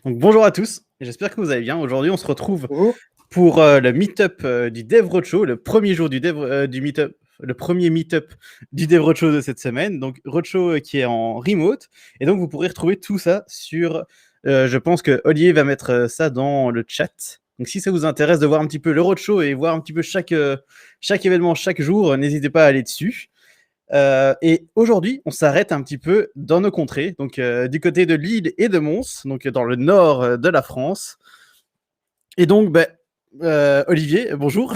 Donc bonjour à tous, j'espère que vous allez bien. Aujourd'hui, on se retrouve Bonjour. pour le Meetup du DevRoadShow, le premier jour du Meetup, le premier Meetup du DevRoadShow de cette semaine. Donc Roadshow qui est en remote, et donc vous pourrez retrouver tout ça sur. Je pense que Olivier va mettre ça dans le chat. Donc si ça vous intéresse de voir un petit peu le Roadshow et voir un petit peu chaque événement chaque jour, n'hésitez pas à aller dessus. Et aujourd'hui, on s'arrête un petit peu dans nos contrées, donc du côté de Lille et de Mons, donc dans le nord de la France. Et donc, Olivier, bonjour.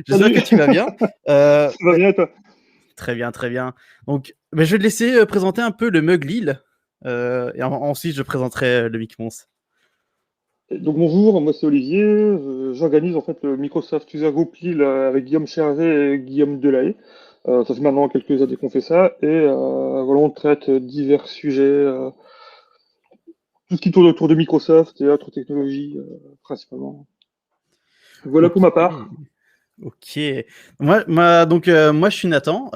J'espère que tu vas bien. Ça va bien, toi? Très bien, très bien. Donc, je vais te laisser présenter un peu le Mug Lille, et ensuite je présenterai le Mic Mons. Donc bonjour, moi c'est Olivier. J'organise en fait le Microsoft User Group Lille avec Guillaume Chervet et Guillaume Delahaye. Ça fait maintenant quelques années qu'on fait ça et voilà, on traite divers sujets, tout ce qui tourne autour de Microsoft et autres technologies principalement. Voilà pour Ok. ma part. Ok. Moi, je suis Nathan.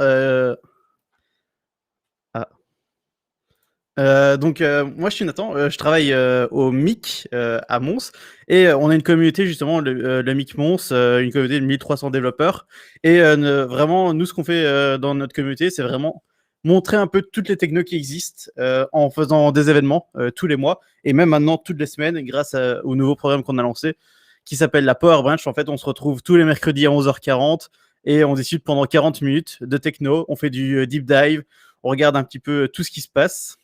Moi je suis Nathan, je travaille au MIC à Mons, et on a une communauté justement, le MIC Mons, une communauté de 1300 développeurs, et vraiment nous ce qu'on fait dans notre communauté, c'est vraiment montrer un peu toutes les technos qui existent en faisant des événements tous les mois, et même maintenant toutes les semaines grâce au nouveau programme qu'on a lancé qui s'appelle la Power Branch. En fait, on se retrouve tous les mercredis à 11h40 et on discute pendant 40 minutes de techno, on fait du deep dive, on regarde un petit peu tout ce qui se passe.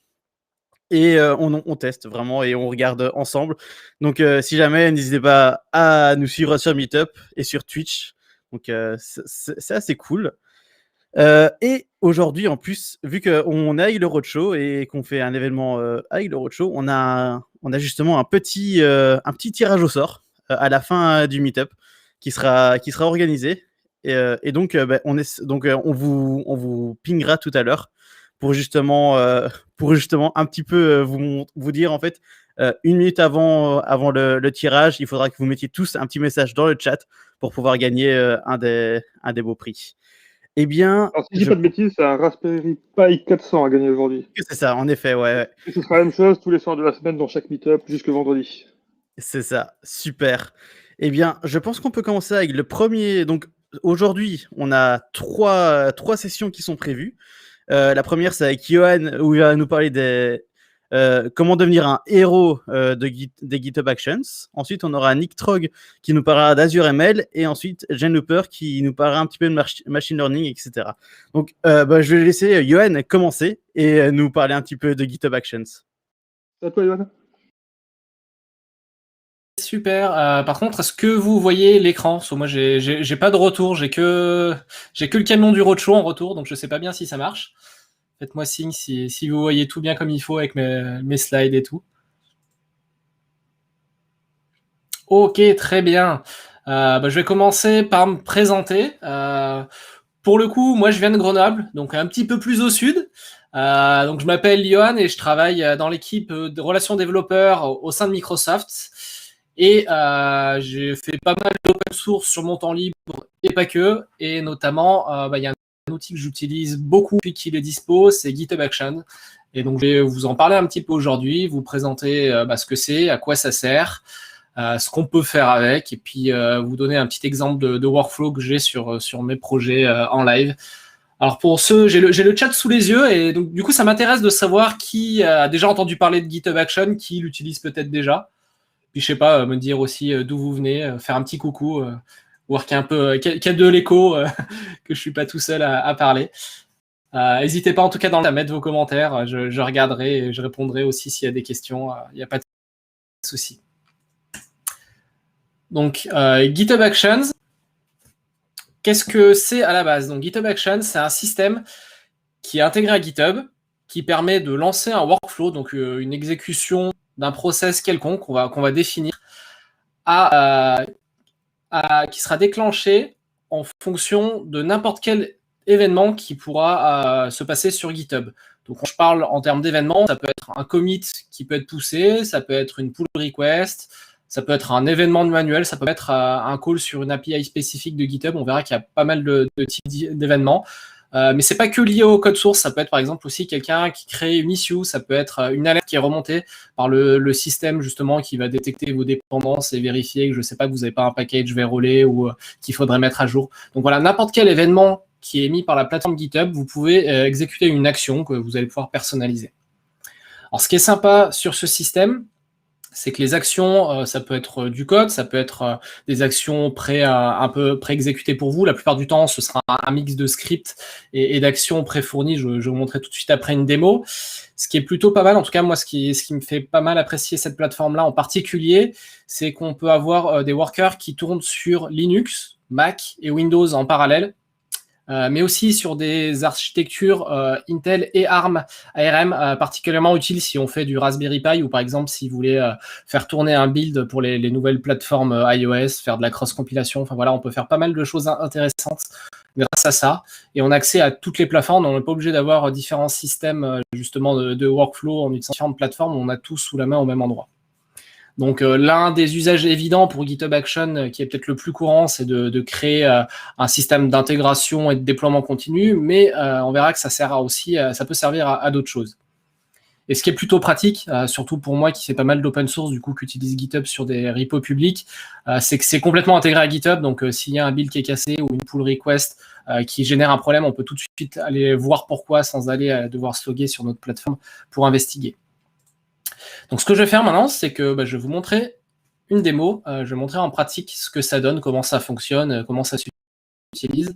Et on teste vraiment et on regarde ensemble. Donc, si jamais, n'hésitez pas à nous suivre sur Meetup et sur Twitch. Donc, c'est assez cool. Et aujourd'hui, en plus, vu qu'on est avec le Roadshow et qu'on fait un événement avec le Roadshow, on a justement un petit tirage au sort à la fin du Meetup qui sera organisé. Et donc, on vous pingera tout à l'heure pour justement, un petit peu vous dire en fait, une minute avant le tirage, il faudra que vous mettiez tous un petit message dans le chat pour pouvoir gagner un des beaux prix. Eh bien, Alors si je dis pas de bêtises, c'est un Raspberry Pi 400 à gagner aujourd'hui. c'est ça, en effet, ouais. Et ce sera la même chose tous les soirs de la semaine dans chaque Meetup jusque vendredi. C'est ça, super. Eh bien, je pense qu'on peut commencer avec le premier. Donc, aujourd'hui, on a trois sessions qui sont prévues. La première, c'est avec Yohan, où il va nous parler comment devenir un héros des GitHub Actions. Ensuite, on aura Nick Trogh qui nous parlera d'Azure ML. Et ensuite, Jen Looper qui nous parlera un petit peu de machine learning, etc. Donc, je vais laisser Yohan commencer et nous parler un petit peu de GitHub Actions. C'est à toi, Yohan. Super. Par contre, est-ce que vous voyez l'écran? Parce que moi, j'ai pas de retour. J'ai que le camion du roadshow en retour, donc je sais pas bien si ça marche. Faites-moi signe si vous voyez tout bien comme il faut avec mes slides et tout. Ok, très bien. Je vais commencer par me présenter. Pour le coup, moi, je viens de Grenoble, donc un petit peu plus au sud. Donc, je m'appelle Yohan et je travaille dans l'équipe de relations développeurs au sein de Microsoft. Et j'ai fait pas mal d'open source sur mon temps libre et pas que. Et notamment, il y a un outil que j'utilise beaucoup depuis qu'il est dispo, c'est GitHub Action. Et donc, je vais vous en parler un petit peu aujourd'hui, vous présenter ce que c'est, à quoi ça sert, ce qu'on peut faire avec, et puis vous donner un petit exemple de workflow que j'ai sur mes projets en live. Alors pour ceux, j'ai le chat sous les yeux, et donc du coup ça m'intéresse de savoir qui a déjà entendu parler de GitHub Action, qui l'utilise peut-être déjà. Puis je sais pas, me dire aussi d'où vous venez, faire un petit coucou, voir qu'il y a un peu qu'il y a de l'écho, que je suis pas tout seul à parler. N'hésitez pas en tout cas dans le chat à mettre vos commentaires, je regarderai et je répondrai aussi s'il y a des questions, il n'y a pas de souci. Donc GitHub Actions, qu'est-ce que c'est à la base? Donc GitHub Actions, c'est un système qui est intégré à GitHub, qui permet de lancer un workflow, donc une exécution d'un process quelconque qu'on va définir, qui sera déclenché en fonction de n'importe quel événement qui pourra se passer sur GitHub. Donc, quand je parle en termes d'événements, ça peut être un commit qui peut être poussé, ça peut être une pull request, ça peut être un événement manuel, ça peut être un call sur une API spécifique de GitHub. On verra qu'il y a pas mal de types d'événements. mais c'est pas que lié au code source, ça peut être par exemple aussi quelqu'un qui crée une issue, ça peut être une alerte qui est remontée par le système justement qui va détecter vos dépendances et vérifier que je sais pas que vous n'avez pas un package vérolé ou qu'il faudrait mettre à jour. Donc voilà, n'importe quel événement qui est émis par la plateforme GitHub, vous pouvez exécuter une action que vous allez pouvoir personnaliser. Alors ce qui est sympa sur ce système, c'est que les actions, ça peut être du code, ça peut être des actions un peu pré-exécutées pour vous. La plupart du temps, ce sera un mix de scripts et d'actions pré-fournies. Je vais vous montrer tout de suite après une démo. Ce qui est plutôt pas mal, en tout cas moi, ce qui me fait pas mal apprécier cette plateforme-là en particulier, c'est qu'on peut avoir des workers qui tournent sur Linux, Mac et Windows en parallèle. Mais aussi sur des architectures Intel et ARM particulièrement utiles si on fait du Raspberry Pi ou par exemple si vous voulez faire tourner un build pour les nouvelles plateformes iOS, faire de la cross-compilation. Enfin voilà, on peut faire pas mal de choses intéressantes grâce à ça. Et on a accès à toutes les plateformes. On n'est pas obligé d'avoir différents systèmes justement de workflow en utilisant différentes plateformes. On a tous sous la main au même endroit. Donc l'un des usages évidents pour GitHub Action, qui est peut-être le plus courant, c'est de créer un système d'intégration et de déploiement continu, mais on verra que ça sert aussi, ça peut servir à d'autres choses. Et ce qui est plutôt pratique, surtout pour moi qui fais pas mal d'open source, du coup, qui utilise GitHub sur des repos publics, c'est que c'est complètement intégré à GitHub. Donc s'il y a un build qui est cassé ou une pull request qui génère un problème, on peut tout de suite aller voir pourquoi sans aller devoir se loguer sur notre plateforme pour investiguer. Donc ce que je vais faire maintenant, c'est que je vais vous montrer une démo. Je vais montrer en pratique ce que ça donne, comment ça fonctionne, comment ça s'utilise.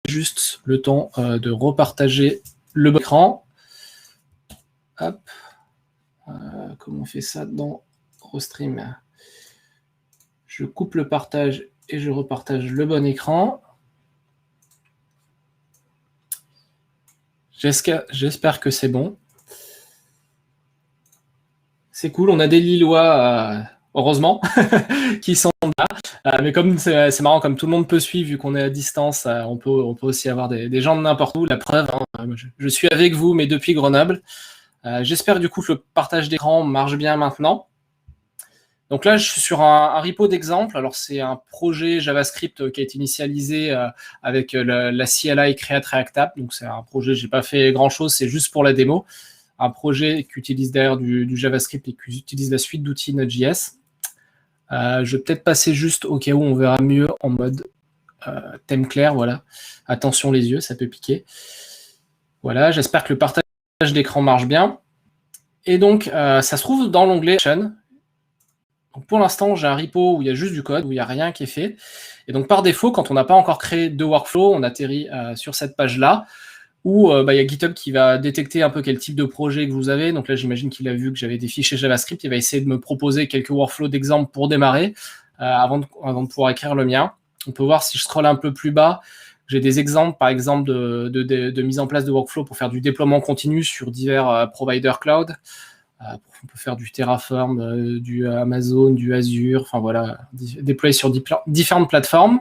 Juste le temps de repartager le bon écran. Hop. Comment on fait ça dans Rostream? Je coupe le partage et je repartage le bon écran. J'espère que c'est bon. C'est cool, on a des Lillois, heureusement, qui sont là. Mais comme c'est marrant, comme tout le monde peut suivre, vu qu'on est à distance, on peut aussi avoir des gens de n'importe où. La preuve, je suis avec vous, mais depuis Grenoble. J'espère du coup que le partage d'écran marche bien maintenant. Donc là, je suis sur un repo d'exemple. Alors, c'est un projet JavaScript qui a été initialisé avec la CLI Create React App. Donc, c'est un projet, je n'ai pas fait grand-chose, c'est juste pour la démo. Un projet qui utilise d'ailleurs du JavaScript et qui utilise la suite d'outils Node.js. Je vais peut-être passer juste au cas où on verra mieux en mode thème clair. Voilà. Attention les yeux, ça peut piquer. Voilà, j'espère que le partage d'écran marche bien. Et donc, ça se trouve dans l'onglet Action. Donc, pour l'instant, j'ai un repo où il y a juste du code, où il n'y a rien qui est fait. Et donc, par défaut, quand on n'a pas encore créé de workflow, on atterrit sur cette page-là, où il y a GitHub qui va détecter un peu quel type de projet que vous avez. Donc là, j'imagine qu'il a vu que j'avais des fichiers JavaScript. Il va essayer de me proposer quelques workflows d'exemple pour démarrer, avant de pouvoir écrire le mien. On peut voir, si je scrolle un peu plus bas, j'ai des exemples, par exemple, de mise en place de workflows pour faire du déploiement continu sur divers providers cloud. On peut faire du Terraform, du Amazon, du Azure, enfin voilà, déployer sur différentes plateformes.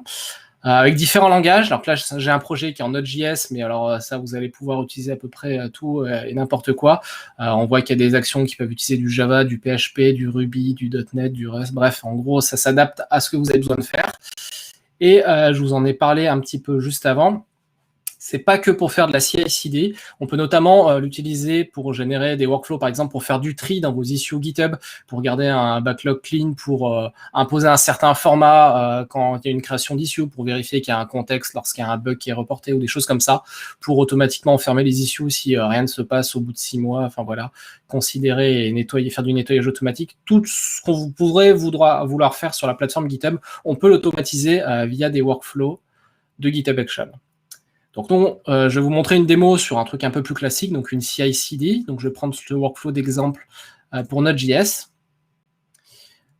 Avec différents langages. Alors là, j'ai un projet qui est en Node.js, mais alors ça, vous allez pouvoir utiliser à peu près tout et n'importe quoi. On voit qu'il y a des actions qui peuvent utiliser du Java, du PHP, du Ruby, du .NET, du Rust. Bref, en gros, ça s'adapte à ce que vous avez besoin de faire. Et je vous en ai parlé un petit peu juste avant. C'est pas que pour faire de la CI/CD. On peut notamment l'utiliser pour générer des workflows, par exemple, pour faire du tri dans vos issues GitHub, pour garder un backlog clean, pour imposer un certain format quand il y a une création d'issue, pour vérifier qu'il y a un contexte lorsqu'il y a un bug qui est reporté ou des choses comme ça, pour automatiquement fermer les issues si rien ne se passe au bout de 6 mois. Enfin voilà, considérer et nettoyer, faire du nettoyage automatique. Tout ce qu'on vous pourrait vouloir faire sur la plateforme GitHub, on peut l'automatiser via des workflows de GitHub Action. Donc, je vais vous montrer une démo sur un truc un peu plus classique, donc une CI/CD. Donc, je vais prendre le workflow d'exemple pour Node.js.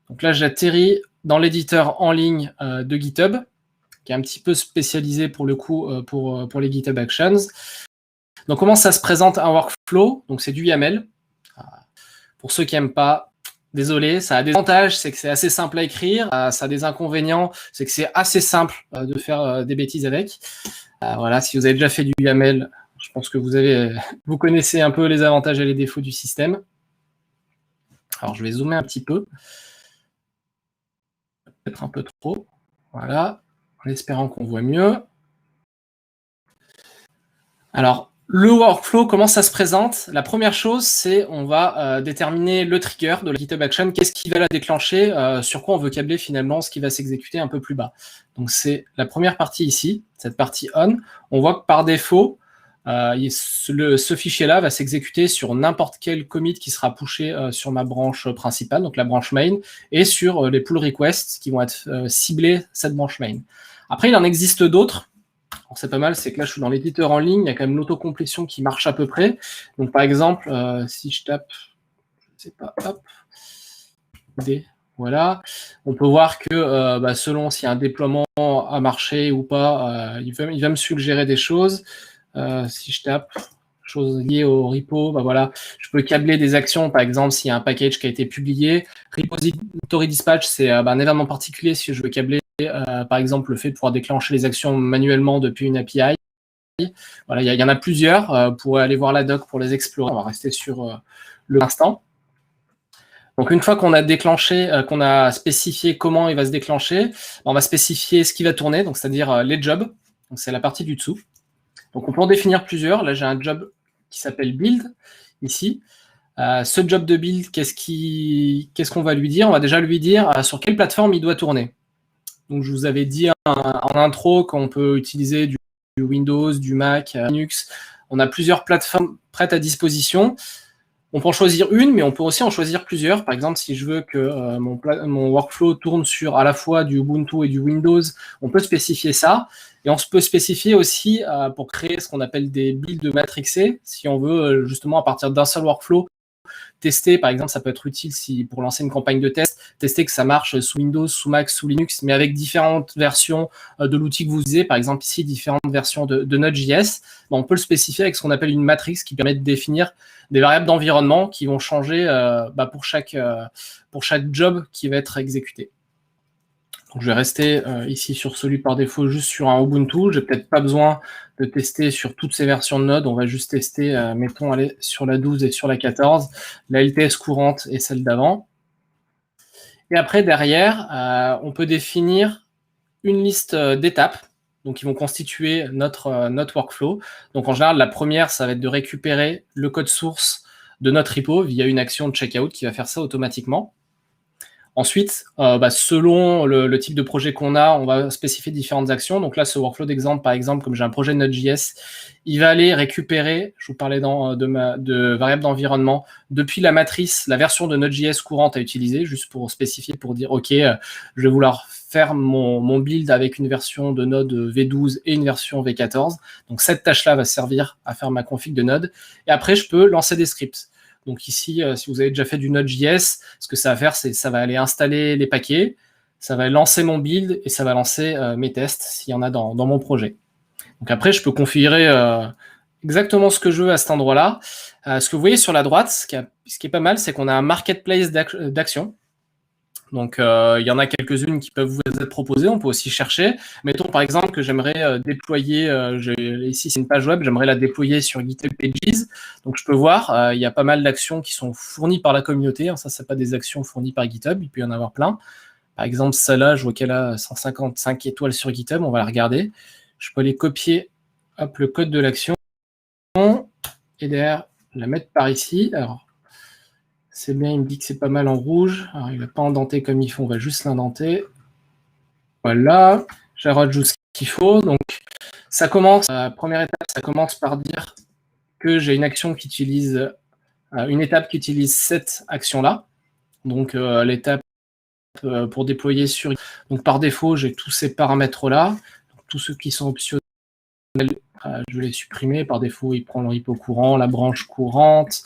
Donc là, j'atterris dans l'éditeur en ligne de GitHub, qui est un petit peu spécialisé pour le coup pour les GitHub Actions. Donc, comment ça se présente un workflow? Donc, c'est du YAML. Pour ceux qui n'aiment pas, désolé, ça a des avantages, c'est que c'est assez simple à écrire. Ça a des inconvénients, c'est que c'est assez simple de faire des bêtises avec. Voilà, si vous avez déjà fait du YAML, je pense que vous connaissez un peu les avantages et les défauts du système. Alors, je vais zoomer un petit peu. Peut-être un peu trop. Voilà, en espérant qu'on voit mieux. Alors, le workflow, comment ça se présente? La première chose, c'est on va déterminer le trigger de la GitHub Action, qu'est-ce qui va la déclencher, sur quoi on veut câbler finalement ce qui va s'exécuter un peu plus bas. Donc, c'est la première partie ici, cette partie on. On voit que par défaut, ce fichier-là va s'exécuter sur n'importe quel commit qui sera pushé sur ma branche principale, donc la branche main, et sur les pull requests qui vont être ciblés cette branche main. Après, il en existe d'autres. C'est pas mal, c'est que là, je suis dans l'éditeur en ligne, il y a quand même l'autocomplétion qui marche à peu près. Donc, par exemple, si je tape, je sais pas, hop, D, voilà, on peut voir que selon s'il y a un déploiement à marcher ou pas, il va me suggérer des choses. Si je tape choses liées au repo, voilà, je peux câbler des actions, par exemple, s'il y a un package qui a été publié. Repository dispatch, c'est un événement particulier si je veux câbler, par exemple, le fait de pouvoir déclencher les actions manuellement depuis une API. Voilà, il y en a plusieurs. Vous pourrez aller voir la doc pour les explorer. On va rester sur l'instant. Donc, une fois qu'on a déclenché, qu'on a spécifié comment il va se déclencher, on va spécifier ce qui va tourner, donc c'est-à-dire les jobs. Donc, c'est la partie du dessous. Donc, on peut en définir plusieurs. Là, j'ai un job qui s'appelle build, ici. Ce job de build, qu'est-ce qu'on va lui dire? On va déjà lui dire sur quelle plateforme il doit tourner. Donc, je vous avais dit en intro qu'on peut utiliser du Windows, du Mac, Linux. On a plusieurs plateformes prêtes à disposition. On peut en choisir une, mais on peut aussi en choisir plusieurs. Par exemple, si je veux que mon workflow tourne sur à la fois du Ubuntu et du Windows, on peut spécifier ça. Et on peut spécifier aussi pour créer ce qu'on appelle des builds matrixés, si on veut justement à partir d'un seul workflow, tester, par exemple, ça peut être utile pour lancer une campagne de test, tester que ça marche sous Windows, sous Mac, sous Linux, mais avec différentes versions de l'outil que vous utilisez. Par exemple, ici, différentes versions de Node.js. On peut le spécifier avec ce qu'on appelle une matrix qui permet de définir des variables d'environnement qui vont changer pour chaque job qui va être exécuté. Donc, je vais rester ici sur celui par défaut, juste sur un Ubuntu. Je n'ai peut-être pas besoin de tester sur toutes ces versions de Node. On va juste tester, mettons, aller sur la 12 et sur la 14, la LTS courante et celle d'avant. Et après, derrière, on peut définir une liste d'étapes, donc qui vont constituer notre workflow. Donc, en général, la première, ça va être de récupérer le code source de notre repo via une action de checkout qui va faire ça automatiquement. Ensuite, selon le type de projet qu'on a, on va spécifier différentes actions. Donc là, ce workflow d'exemple, par exemple, comme j'ai un projet de Node.js, il va aller récupérer, je vous parlais de variables d'environnement, depuis la matrice, la version de Node.js courante à utiliser, juste pour spécifier, pour dire, OK, je vais vouloir faire mon build avec une version de Node V12 et une version V14. Donc cette tâche-là va servir à faire ma config de Node. Et après, je peux lancer des scripts. Donc ici, si vous avez déjà fait du Node.js, ce que ça va faire, c'est ça va aller installer les paquets, ça va lancer mon build et ça va lancer mes tests s'il y en a dans mon projet. Donc après, je peux configurer exactement ce que je veux à cet endroit-là. Ce que vous voyez sur la droite, ce qui est pas mal, c'est qu'on a un marketplace d'actions. Donc, il y en a quelques-unes qui peuvent vous être proposées. On peut aussi chercher. Mettons, par exemple, que j'aimerais déployer, ici, c'est une page web, j'aimerais la déployer sur GitHub Pages. Donc, je peux voir, il y a pas mal d'actions qui sont fournies par la communauté. Ça, c'est pas des actions fournies par GitHub. Il peut y en avoir plein. Par exemple, celle-là, je vois qu'elle a 155 étoiles sur GitHub. On va la regarder. Je peux aller copier le code de l'action et derrière, la mettre par ici. Alors, c'est bien, il me dit que c'est pas mal en rouge. Alors, il ne va pas indenté comme il faut, on va juste l'indenter. Voilà, je rajoute ce qu'il faut. Donc, ça commence, première étape, ça commence par dire que j'ai une action qui utilise, une étape qui utilise cette action-là. Donc, l'étape pour déployer sur... Donc, par défaut, j'ai tous ces paramètres-là. Tous ceux qui sont optionnels, je vais les supprimer. Par défaut, il prend le repo courant, la branche courante.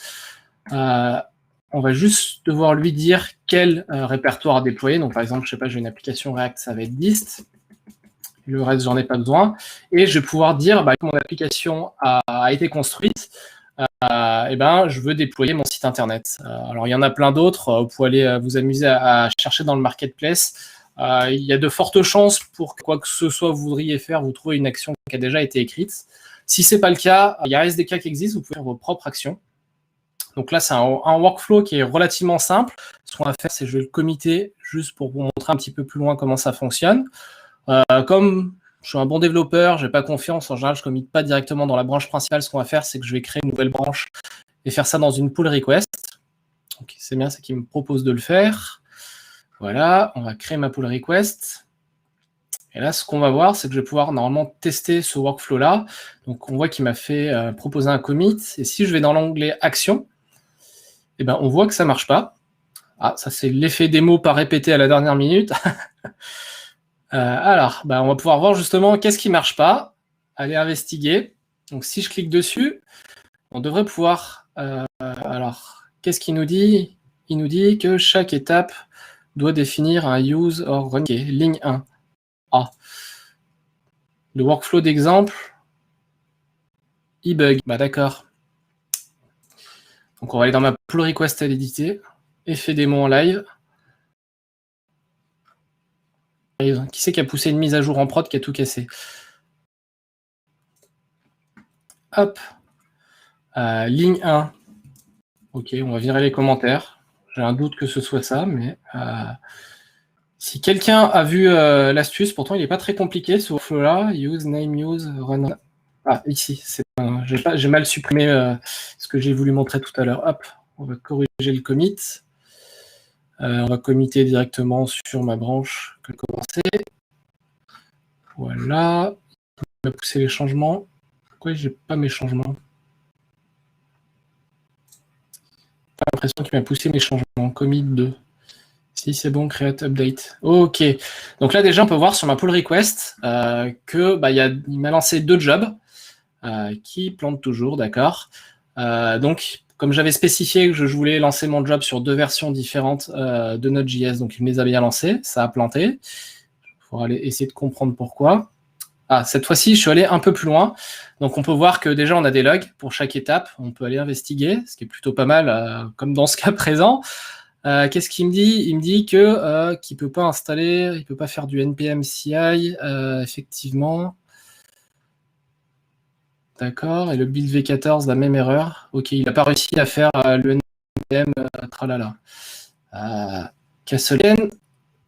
On va juste devoir lui dire quel répertoire déployer. Donc, par exemple, je sais pas, j'ai une application React, ça va être dist. Le reste, j'en ai pas besoin. Et je vais pouvoir dire que mon application a été construite. Je veux déployer mon site internet. Alors, il y en a plein d'autres. Vous pouvez aller vous amuser à chercher dans le marketplace. Il y a de fortes chances pour que quoi que ce soit vous voudriez faire, vous trouvez une action qui a déjà été écrite. Si ce n'est pas le cas, il y a SDK qui existent. Vous pouvez faire vos propres actions. Donc là, c'est un workflow qui est relativement simple. Ce qu'on va faire, c'est je vais le committer juste pour vous montrer un petit peu plus loin comment ça fonctionne. Comme je suis un bon développeur, j'ai pas confiance, en général, je commit pas directement dans la branche principale. Ce qu'on va faire, c'est que je vais créer une nouvelle branche et faire ça dans une pull request. Donc, c'est bien, c'est qu'il me propose de le faire. Voilà, on va créer ma pull request. Et là, ce qu'on va voir, c'est que je vais pouvoir normalement tester ce workflow-là. Donc, on voit qu'il m'a fait proposer un commit. Et si je vais dans l'onglet Action, eh ben, on voit que ça ne marche pas. Ah, ça, c'est l'effet démo pas répété à la dernière minute. Alors, on va pouvoir voir justement qu'est-ce qui ne marche pas. Aller investiguer. Donc, si je clique dessus, on devrait pouvoir... alors, qu'est-ce qu'il nous dit? Il nous dit que chaque étape doit définir un use or run. Okay, ligne 1. Ah. Le workflow d'exemple, bug. D'accord. Donc on va aller dans ma pull request à l'éditer. Effet démo en live. Qui c'est qui a poussé une mise à jour en prod qui a tout cassé? Hop. Ligne 1. Ok, on va virer les commentaires. J'ai un doute que ce soit ça, mais si quelqu'un a vu l'astuce, pourtant il n'est pas très compliqué ce workflow-là. Use, name, use, run. Ah, ici, j'ai mal supprimé ce que j'ai voulu montrer tout à l'heure. Hop, on va corriger le commit. On va committer directement sur ma branche que commencer. Voilà. Il va pousser les changements. Pourquoi j'ai pas mes changements? J'ai l'impression qu'il m'a poussé mes changements. Commit 2. Si c'est bon, create, update. Ok. Donc là, déjà, on peut voir sur ma pull request il m'a lancé 2 jobs qui plantent toujours, d'accord. Donc, comme j'avais spécifié que je voulais lancer mon job sur 2 versions différentes de Node.js, donc il me les a bien lancés, ça a planté. Il faudra aller essayer de comprendre pourquoi. Ah, cette fois-ci, je suis allé un peu plus loin. Donc, on peut voir que déjà, on a des logs pour chaque étape. On peut aller investiguer, ce qui est plutôt pas mal, comme dans ce cas présent. Qu'est-ce qu'il me dit? Il me dit que qu'il ne peut pas installer, il ne peut pas faire du npm CI, effectivement. D'accord, et le build v14, la même erreur. Ok, il n'a pas réussi à faire le npm tralala. Casselen,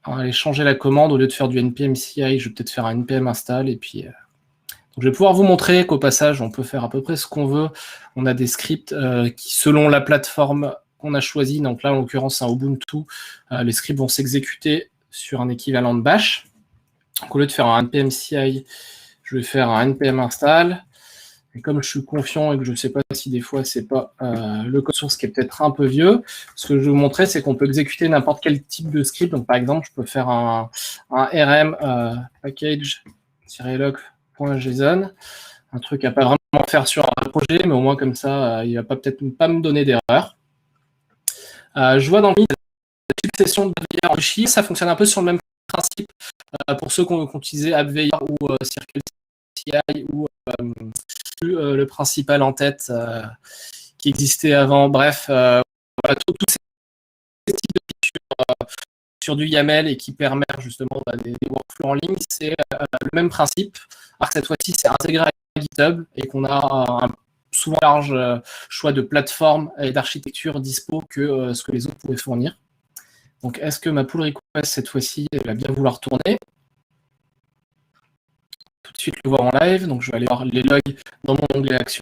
on va aller changer la commande. Au lieu de faire du npm CI, je vais peut-être faire un npm install. Et puis, donc je vais pouvoir vous montrer qu'au passage, on peut faire à peu près ce qu'on veut. On a des scripts qui, selon la plateforme qu'on a choisie, donc là, en l'occurrence, c'est un Ubuntu, les scripts vont s'exécuter sur un équivalent de bash. Donc, au lieu de faire un npm CI, je vais faire un npm install. Et comme je suis confiant et que je ne sais pas si des fois c'est pas le code source qui est peut-être un peu vieux, ce que je vais vous montrer, c'est qu'on peut exécuter n'importe quel type de script. Donc par exemple, je peux faire un rm package-log.json, un truc à pas vraiment faire sur un projet, mais au moins comme ça, il va peut-être pas me donner d'erreur. Je vois dans le la succession de veilleurs enrichis, ça fonctionne un peu sur le même principe pour ceux qui ont utilisé AppVeyor ou CircleCI ou le principal en tête qui existait avant. Bref, voilà, tous ces types de features sur du YAML et qui permettent justement des workflows en ligne, c'est le même principe. Alors que cette fois-ci, c'est intégré à GitHub et qu'on a un souvent large choix de plateforme et d'architecture dispo que ce que les autres pouvaient fournir. Donc, est-ce que ma pull request, cette fois-ci, elle va bien vouloir tourner? Tout de suite le voir en live. Donc, je vais aller voir les logs dans mon onglet Action.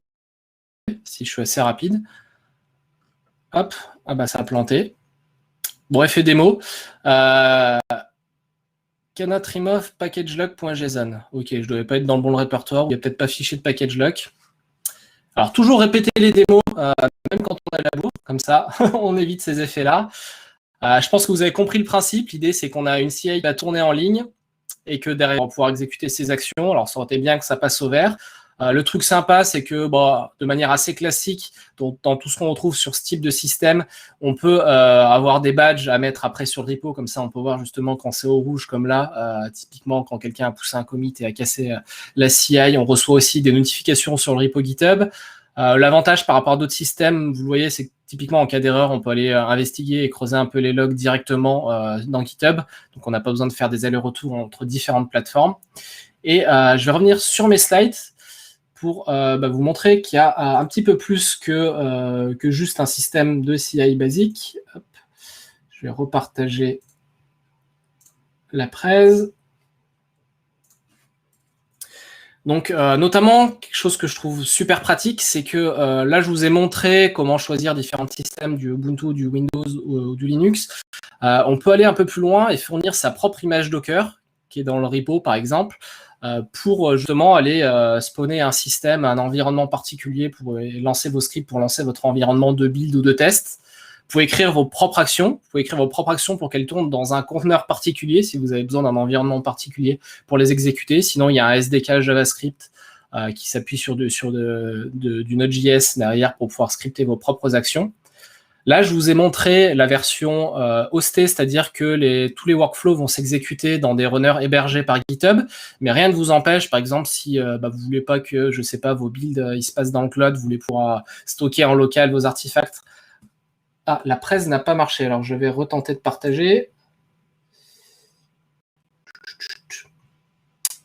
Si je suis assez rapide. Hop, ah bah ça a planté. Bon, effet démo. Cannot remove packagelog.json. Ok, je ne devais pas être dans le bon répertoire. Il n'y a peut-être pas fichier de packagelog. Alors, toujours répéter les démos, même quand on a la bourre. Comme ça, on évite ces effets-là. Je pense que vous avez compris le principe. L'idée, c'est qu'on a une CI qui va tourner en ligne et que derrière, on va pouvoir exécuter ses actions. Alors, ça aurait été bien que ça passe au vert. Le truc sympa, c'est que de manière assez classique, dans tout ce qu'on retrouve sur ce type de système, on peut avoir des badges à mettre après sur le repo. Comme ça, on peut voir justement quand c'est au rouge, comme là, typiquement quand quelqu'un a poussé un commit et a cassé la CI, on reçoit aussi des notifications sur le repo GitHub. L'avantage par rapport à d'autres systèmes, vous le voyez, c'est que typiquement en cas d'erreur, on peut aller investiguer et creuser un peu les logs directement dans GitHub. Donc, on n'a pas besoin de faire des allers-retours entre différentes plateformes. Et je vais revenir sur mes slides pour vous montrer qu'il y a un petit peu plus que juste un système de CI basique. Hop. Je vais repartager la presse. Donc, notamment, quelque chose que je trouve super pratique, c'est que là, je vous ai montré comment choisir différents systèmes du Ubuntu, du Windows ou du Linux. On peut aller un peu plus loin et fournir sa propre image Docker, qui est dans le repo, par exemple, pour justement aller spawner un système, un environnement particulier pour lancer vos scripts, pour lancer votre environnement de build ou de test. Vous pouvez écrire vos propres actions. Vous pouvez écrire vos propres actions pour qu'elles tournent dans un conteneur particulier, si vous avez besoin d'un environnement particulier pour les exécuter. Sinon, il y a un SDK JavaScript qui s'appuie sur du Node.js derrière pour pouvoir scripter vos propres actions. Là, je vous ai montré la version hostée, c'est-à-dire que tous les workflows vont s'exécuter dans des runners hébergés par GitHub, mais rien ne vous empêche, par exemple, si vous voulez pas que, je sais pas, vos builds ils se passent dans le cloud, vous voulez pouvoir stocker en local vos artefacts. Ah, la presse n'a pas marché, alors je vais retenter de partager.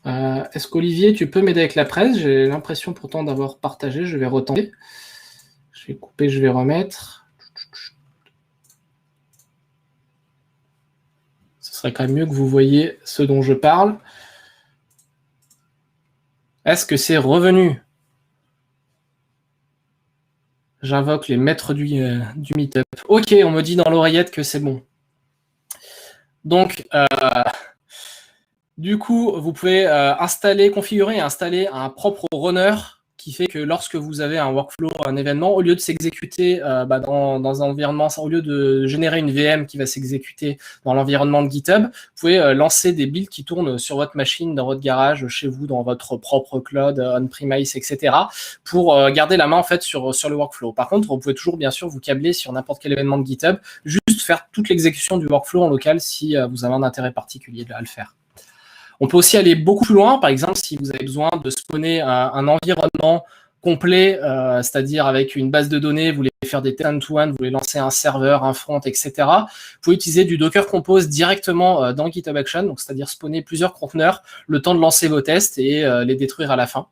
Est-ce qu'Olivier, tu peux m'aider avec la presse? J'ai l'impression pourtant d'avoir partagé, je vais retenter. Je vais couper, je vais remettre. Ce serait quand même mieux que vous voyez ce dont je parle. Est-ce que c'est revenu? J'invoque les maîtres du Meetup. Ok, on me dit dans l'oreillette que c'est bon. Donc, du coup, vous pouvez configurer et installer un propre runner qui fait que lorsque vous avez un workflow, un événement, au lieu de s'exécuter dans un environnement, au lieu de générer une VM qui va s'exécuter dans l'environnement de GitHub, vous pouvez lancer des builds qui tournent sur votre machine, dans votre garage, chez vous, dans votre propre cloud, on-premise, etc., pour garder la main en fait sur le workflow. Par contre, vous pouvez toujours bien sûr vous câbler sur n'importe quel événement de GitHub, juste faire toute l'exécution du workflow en local si vous avez un intérêt particulier à le faire. On peut aussi aller beaucoup plus loin, par exemple, si vous avez besoin de spawner un environnement complet, c'est-à-dire avec une base de données, vous voulez faire des end-to-end, vous voulez lancer un serveur, un front, etc. Vous pouvez utiliser du Docker Compose directement dans GitHub Action, donc c'est-à-dire spawner plusieurs conteneurs, le temps de lancer vos tests et les détruire à la fin.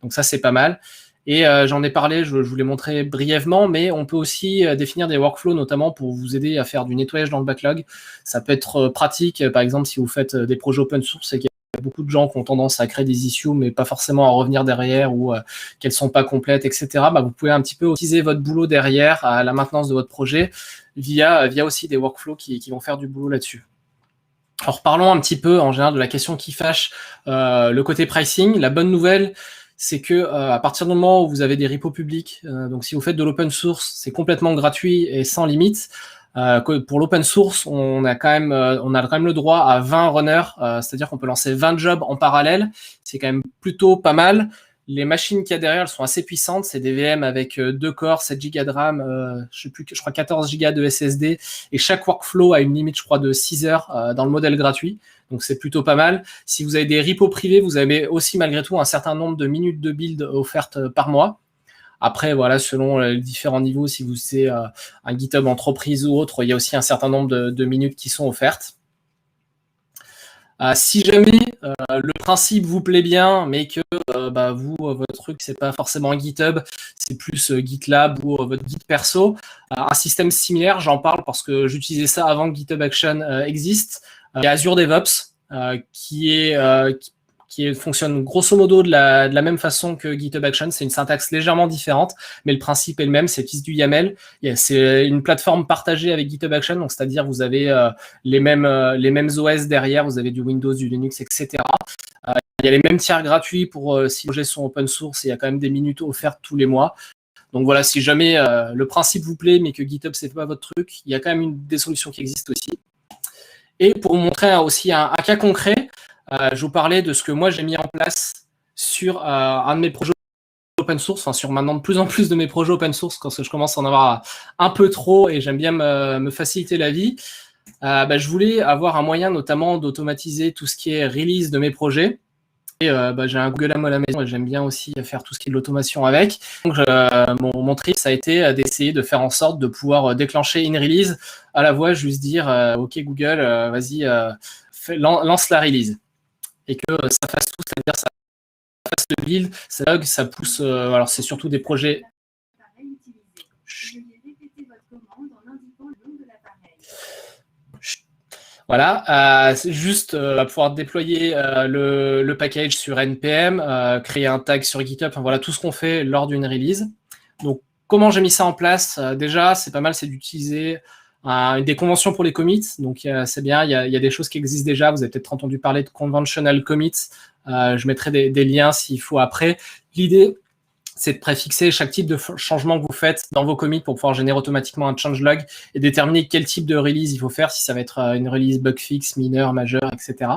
Donc ça, c'est pas mal. Et j'en ai parlé, je vous l'ai montré brièvement, mais on peut aussi définir des workflows, notamment pour vous aider à faire du nettoyage dans le backlog. Ça peut être pratique, par exemple, si vous faites des projets open source et qu'il y a beaucoup de gens qui ont tendance à créer des issues, mais pas forcément à revenir derrière ou qu'elles ne sont pas complètes, etc. Vous pouvez un petit peu utiliser votre boulot derrière à la maintenance de votre projet via aussi des workflows qui vont faire du boulot là-dessus. Alors parlons un petit peu en général de la question qui fâche, le côté pricing. La bonne nouvelle, c'est que à partir du moment où vous avez des repos publics, donc si vous faites de l'open source, c'est complètement gratuit et sans limite. Pour l'open source, on a quand même le droit à 20 runners, c'est-à-dire qu'on peut lancer 20 jobs en parallèle. C'est quand même plutôt pas mal. Les machines qu'il y a derrière, elles sont assez puissantes. C'est des VM avec 2 corps, 7 Go de RAM, je crois 14 Go de SSD. Et chaque workflow a une limite, je crois, de 6 heures dans le modèle gratuit. Donc, c'est plutôt pas mal. Si vous avez des repos privés, vous avez aussi, malgré tout, un certain nombre de minutes de build offertes par mois. Après, voilà, selon les différents niveaux, si vous c'est un GitHub entreprise ou autre, il y a aussi un certain nombre de minutes qui sont offertes. Si jamais le principe vous plaît bien, mais que votre truc, c'est pas forcément GitHub, c'est plus GitLab ou votre Git perso, un système similaire, j'en parle parce que j'utilisais ça avant que GitHub Action existe. Il y a Azure DevOps qui fonctionne grosso modo de la même façon que GitHub Action. C'est une syntaxe légèrement différente, mais le principe est le même, c'est utilise du YAML. C'est une plateforme partagée avec GitHub Action, donc c'est-à-dire vous avez les mêmes OS derrière, vous avez du Windows, du Linux, etc. Il y a les mêmes tiers gratuits pour si les projets sont open source, et il y a quand même des minutes offertes tous les mois. Donc voilà, si jamais le principe vous plaît, mais que GitHub c'est pas votre truc, il y a quand même des solutions qui existent aussi. Et pour vous montrer aussi un cas concret, je vous parlais de ce que moi j'ai mis en place sur un de mes projets open source, enfin sur maintenant de plus en plus de mes projets open source, quand je commence à en avoir un peu trop et j'aime bien me faciliter la vie. Je voulais avoir un moyen notamment d'automatiser tout ce qui est release de mes projets. Et j'ai un Google Home à la maison et j'aime bien aussi faire tout ce qui est de l'automation avec. Donc mon trip, ça a été d'essayer de faire en sorte de pouvoir déclencher une release à la voix, juste dire OK Google, vas-y, lance la release. Et que ça fasse tout, c'est-à-dire ça fasse le build, ça log, ça pousse. Alors c'est surtout des projets. Voilà, c'est juste pouvoir déployer le package sur NPM, créer un tag sur GitHub, enfin voilà tout ce qu'on fait lors d'une release. Donc comment j'ai mis ça en place? Déjà, c'est pas mal, c'est d'utiliser des conventions pour les commits. Donc c'est bien, il y a des choses qui existent déjà. Vous avez peut-être entendu parler de conventional commits. Je mettrai des liens s'il faut après. L'idée, c'est de préfixer chaque type de changement que vous faites dans vos commits pour pouvoir générer automatiquement un changelog et déterminer quel type de release il faut faire, si ça va être une release bug fix, mineur, majeur, etc.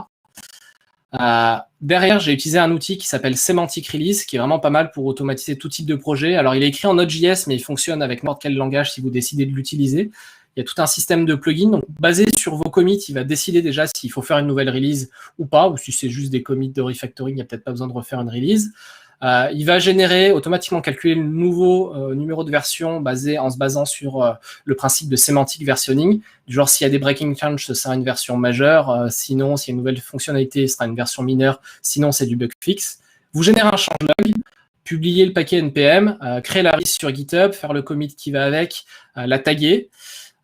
Derrière, j'ai utilisé un outil qui s'appelle Semantic Release, qui est vraiment pas mal pour automatiser tout type de projet. Alors, il est écrit en Node.js, mais il fonctionne avec n'importe quel langage si vous décidez de l'utiliser. Il y a tout un système de plugins. Donc, basé sur vos commits, il va décider déjà s'il faut faire une nouvelle release ou pas, ou si c'est juste des commits de refactoring, il n'y a peut-être pas besoin de refaire une release. Il va générer, automatiquement calculer le nouveau numéro de version en se basant sur le principe de semantic versionning. Du genre, s'il y a des breaking changes, ce sera une version majeure. Sinon, s'il y a une nouvelle fonctionnalité, ce sera une version mineure. Sinon, c'est du bug fix. Vous générez un changelog, publiez le paquet NPM, créer la release sur GitHub, faire le commit qui va avec, la taguer,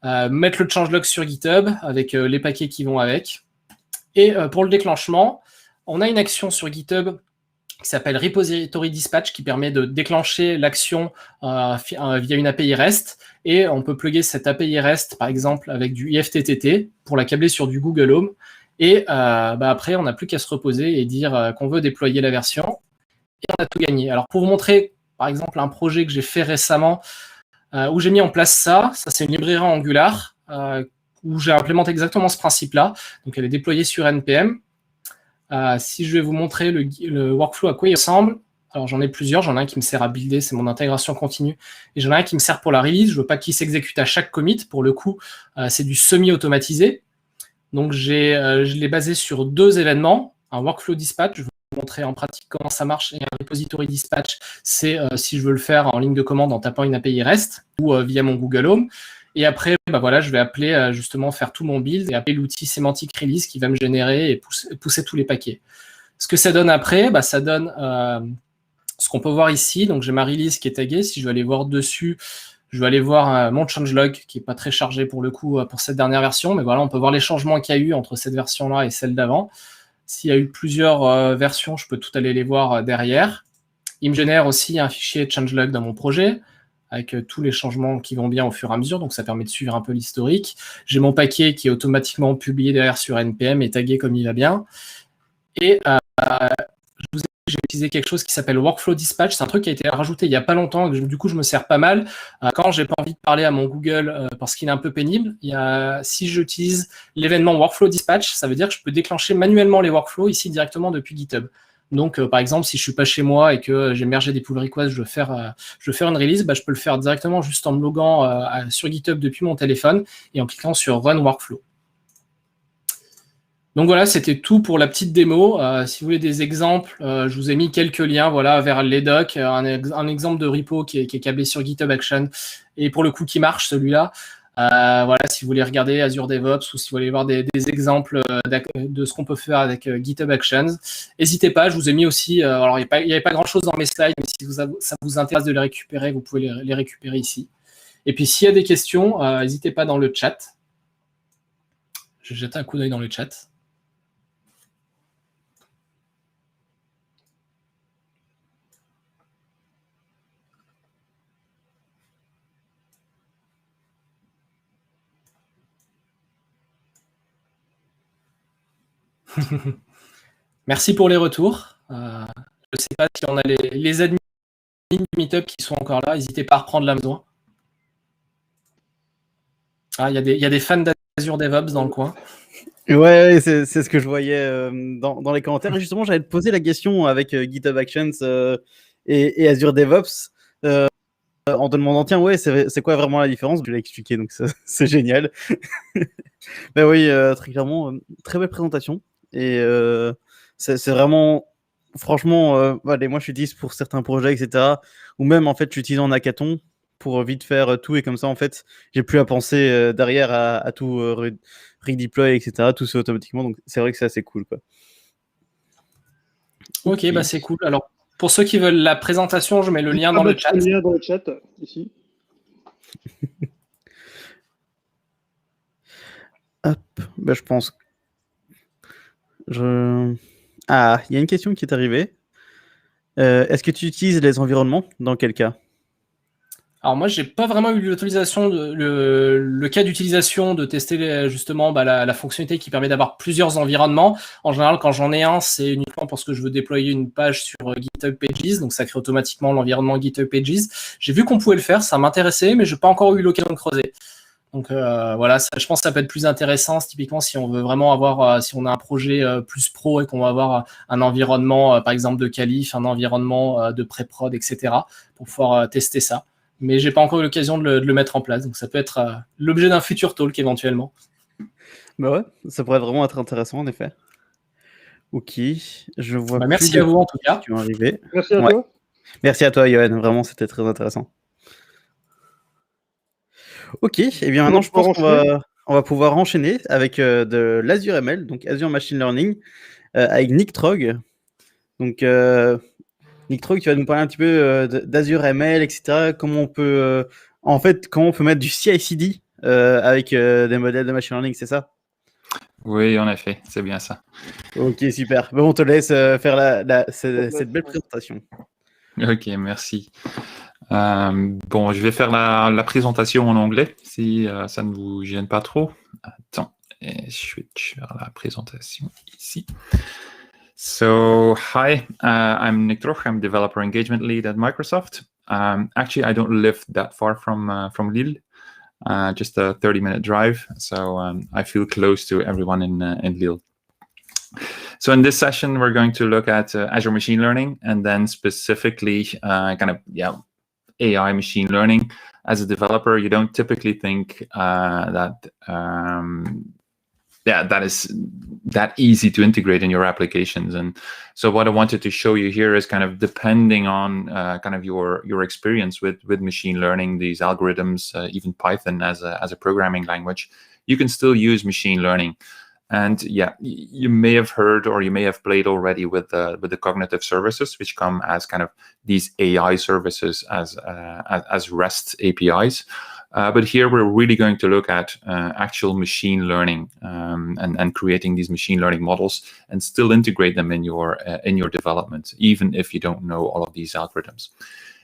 mettre le changelog sur GitHub avec les paquets qui vont avec. Et pour le déclenchement, on a une action sur GitHub qui s'appelle Repository Dispatch, qui permet de déclencher l'action via une API REST. Et on peut plugger cette API REST, par exemple, avec du IFTTT pour la câbler sur du Google Home. Et après, on n'a plus qu'à se reposer et dire qu'on veut déployer la version. Et on a tout gagné. Alors, pour vous montrer, par exemple, un projet que j'ai fait récemment où j'ai mis en place ça c'est une librairie Angular où j'ai implémenté exactement ce principe-là. Donc, elle est déployée sur NPM. Si je vais vous montrer le workflow à quoi il ressemble, alors j'en ai plusieurs, j'en ai un qui me sert à builder, c'est mon intégration continue, et j'en ai un qui me sert pour la release, je veux pas qu'il s'exécute à chaque commit, pour le coup, c'est du semi-automatisé. Donc je l'ai basé sur 2 événements, un workflow dispatch, je vais vous montrer en pratique comment ça marche, et un repository dispatch, c'est si je veux le faire en ligne de commande en tapant une API REST, ou via mon Google Home. Et après, je vais appeler justement faire tout mon build et appeler l'outil Semantic Release qui va me générer et pousser tous les paquets. Ce que ça donne après, ça donne ce qu'on peut voir ici. Donc, j'ai ma release qui est taguée. Si je veux aller voir dessus, je vais aller voir mon changelog qui n'est pas très chargé pour le coup pour cette dernière version. Mais voilà, on peut voir les changements qu'il y a eu entre cette version-là et celle d'avant. S'il y a eu plusieurs versions, je peux tout aller les voir derrière. Il me génère aussi un fichier changelog dans mon projet, avec tous les changements qui vont bien au fur et à mesure, donc ça permet de suivre un peu l'historique. J'ai mon paquet qui est automatiquement publié derrière sur NPM et tagué comme il va bien. Et j'ai utilisé quelque chose qui s'appelle Workflow Dispatch, c'est un truc qui a été rajouté il n'y a pas longtemps, et du coup je me sers pas mal. Quand j'ai pas envie de parler à mon Google parce qu'il est un peu pénible, si j'utilise l'événement Workflow Dispatch, ça veut dire que je peux déclencher manuellement les workflows ici directement depuis GitHub. Donc, par exemple, si je suis pas chez moi et que j'ai mergé des pull requests, je veux faire une release, je peux le faire directement juste en me loguant sur GitHub depuis mon téléphone et en cliquant sur Run Workflow. Donc voilà, c'était tout pour la petite démo. Si vous voulez des exemples, je vous ai mis quelques liens vers les docs, un exemple de repo qui est câblé sur GitHub Action et pour le coup qui marche celui-là. Si vous voulez regarder Azure DevOps ou si vous voulez voir des exemples de ce qu'on peut faire avec GitHub Actions, n'hésitez pas, je vous ai mis aussi, alors il n'y avait pas grand-chose dans mes slides, mais si ça vous intéresse de les récupérer, vous pouvez les récupérer ici. Et puis s'il y a des questions, n'hésitez pas dans le chat. Je jette un coup d'œil dans le chat. Merci pour les retours. Je ne sais pas si on a les admins du Meetup qui sont encore là. N'hésitez pas à reprendre la main. Il y a des fans d'Azure DevOps dans le coin. Ouais, c'est ce que je voyais dans les commentaires. Et justement, j'allais te poser la question avec GitHub Actions et Azure DevOps en te demandant, tiens, ouais, c'est quoi vraiment la différence? Je l'ai expliqué, donc c'est génial. Ben oui, très clairement, très belle présentation. Et c'est vraiment, franchement, moi je l'utilise pour certains projets, etc. Ou même, en fait, je l'utilise en hackathon pour vite faire tout. Et comme ça, en fait, j'ai plus à penser derrière à tout redeploy, etc. Tout ça automatiquement. Donc, c'est vrai que c'est assez cool, quoi. Ok, c'est cool. Alors, pour ceux qui veulent la présentation, je mets le lien dans le chat. Le lien dans le chat, ici. Hop. je pense. Ah, il y a une question qui est arrivée. Est-ce que tu utilises les environnements? Dans quel cas? Alors moi, j'ai pas vraiment eu l'utilisation le cas d'utilisation de tester justement la fonctionnalité qui permet d'avoir plusieurs environnements. En général, quand j'en ai un, c'est uniquement parce que je veux déployer une page sur GitHub Pages, donc ça crée automatiquement l'environnement GitHub Pages. J'ai vu qu'on pouvait le faire, ça m'intéressait, mais j'ai pas encore eu l'occasion de creuser. Donc voilà, je pense que ça peut être plus intéressant, typiquement si on veut vraiment avoir, si on a un projet plus pro et qu'on va avoir un environnement, par exemple de qualif, un environnement de pré-prod, etc., pour pouvoir tester ça. Mais j'ai pas encore eu l'occasion de le mettre en place, donc ça peut être l'objet d'un futur talk éventuellement. Bah ouais, ça pourrait vraiment être intéressant en effet. Ok, je vois plus Merci de à vous en tout cas. questions arriver. Merci à Ouais. toi. Merci à toi, Yohan. Vraiment, c'était très intéressant. Ok, et bien maintenant, je pense qu'on va pouvoir enchaîner avec de l'Azure ML, donc Azure Machine Learning, avec Nick Trogh. Donc, Nick Trogh, tu vas nous parler un petit peu d'Azure ML, etc. Comment on peut, comment on peut mettre du CI/CD avec des modèles de machine learning, c'est ça? Oui, en effet, c'est bien ça. Ok, super. Bon, on te laisse faire cette belle présentation. Ok, merci. Bon, je vais faire la présentation en anglais, si ça ne vous gêne pas trop. Attends, et switch vers la présentation ici. So, hi, I'm Nick Trogh. I'm Developer Engagement Lead at Microsoft. Actually, I don't live that far from Lille, just a 30-minute drive. So I feel close to everyone in Lille. So in this session, we're going to look at Azure Machine Learning, and then specifically AI machine learning. As a developer, you don't typically think that is that easy to integrate in your applications. And so what I wanted to show you here is kind of depending on kind of your experience with machine learning, these algorithms, even Python as a programming language, you can still use machine learning. And yeah, you may have heard or you may have played already with the cognitive services, which come as kind of these AI services as REST APIs. But here we're really going to look at actual machine learning and creating these machine learning models and still integrate them in your development, even if you don't know all of these algorithms.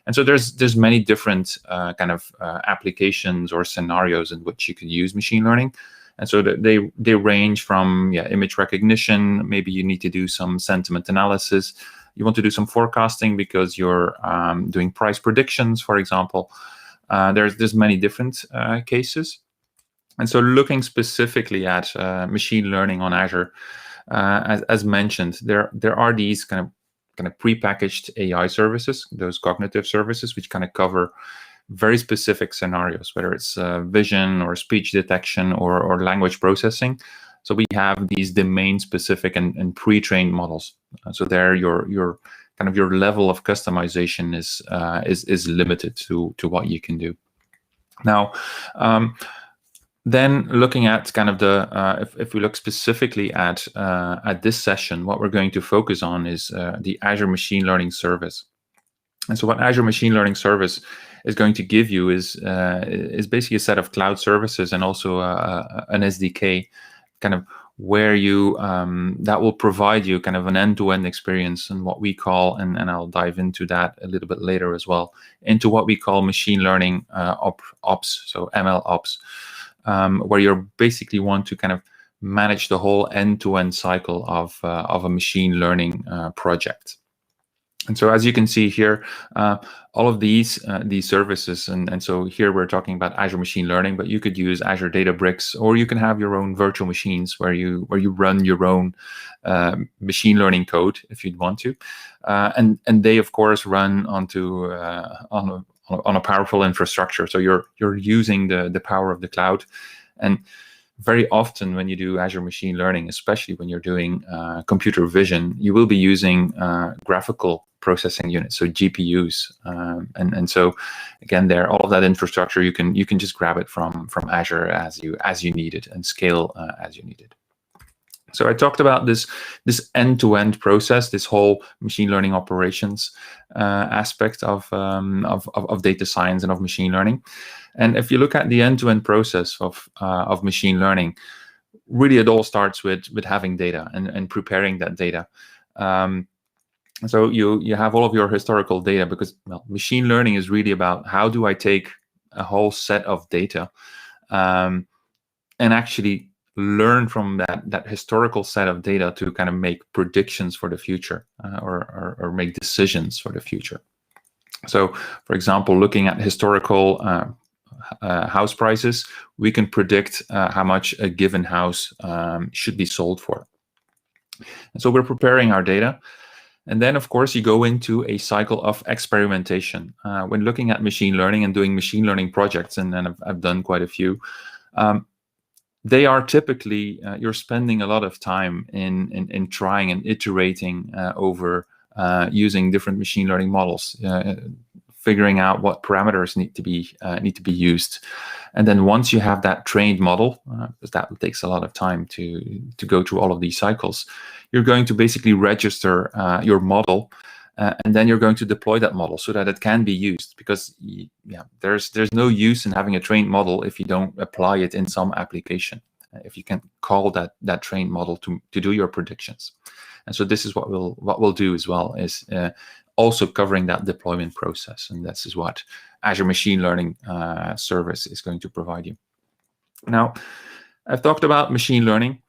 And so there's many different kind of applications or scenarios in which you could use machine learning. And so they range from image recognition. Maybe you need to do some sentiment analysis. You want to do some forecasting because you're doing price predictions, for example. There's many different cases. And so looking specifically at machine learning on Azure, as mentioned, there are these kind of prepackaged AI services, those cognitive services, which kind of cover very specific scenarios, whether it's vision or speech detection or language processing. So we have these domain-specific and pre-trained models. So there, your kind of your level of customization is limited to what you can do. Now, then looking at kind of if we look specifically at this session, what we're going to focus on is the Azure Machine Learning Service. And so what Azure Machine Learning Service is going to give you is basically a set of cloud services and also an SDK, kind of where you that will provide you kind of an end-to-end experience in what we call, and I'll dive into that a little bit later as well, into what we call machine learning ops, so ML ops, where you basically want to kind of manage the whole end-to-end cycle of a machine learning project. And so as you can see here, all of these services, and so here we're talking about Azure Machine Learning, but you could use Azure Databricks, or you can have your own virtual machines where you run your own machine learning code if you'd want to, and they of course run onto on a powerful infrastructure. So you're using the power of the cloud. And very often when you do Azure Machine Learning, especially when you're doing computer vision, you will be using graphical processing units, so GPUs, and so again, there all of that infrastructure you can just grab it from Azure as you need it and scale as you need it. So I talked about this end-to-end process, this whole machine learning operations aspect of data science and of machine learning. And if you look at the end-to-end process of machine learning, really it all starts with having data and preparing that data. So you have all of your historical data, because machine learning is really about how do I take a whole set of data and actually learn from that historical set of data to kind of make predictions for the future, or make decisions for the future. So, for example, looking at historical house prices, we can predict how much a given house should be sold for. And so we're preparing our data. And then, of course, you go into a cycle of experimentation. When looking at machine learning and doing machine learning projects, and I've done quite a few, they are typically, you're spending a lot of time in trying and iterating over using different machine learning models, figuring out what parameters need to be used. And then once you have that trained model, because that takes a lot of time to go through all of these cycles, you're going to basically register your model, and then you're going to deploy that model so that it can be used. Because there's no use in having a trained model if you don't apply it in some application, if you can call that trained model to do your predictions. And so this is what we'll do as well, is also covering that deployment process, and this is what Azure Machine Learning Service is going to provide you. Now, I've talked about machine learning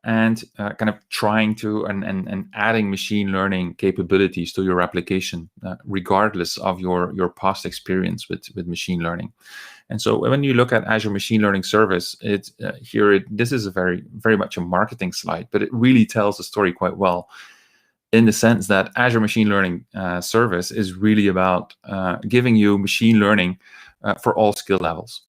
and kind of trying to and adding machine learning capabilities to your application, regardless of your past experience with machine learning. And so when you look at Azure Machine Learning Service, this is a very much a marketing slide, but it really tells the story quite well, in the sense that Azure Machine Learning Service is really about giving you machine learning for all skill levels.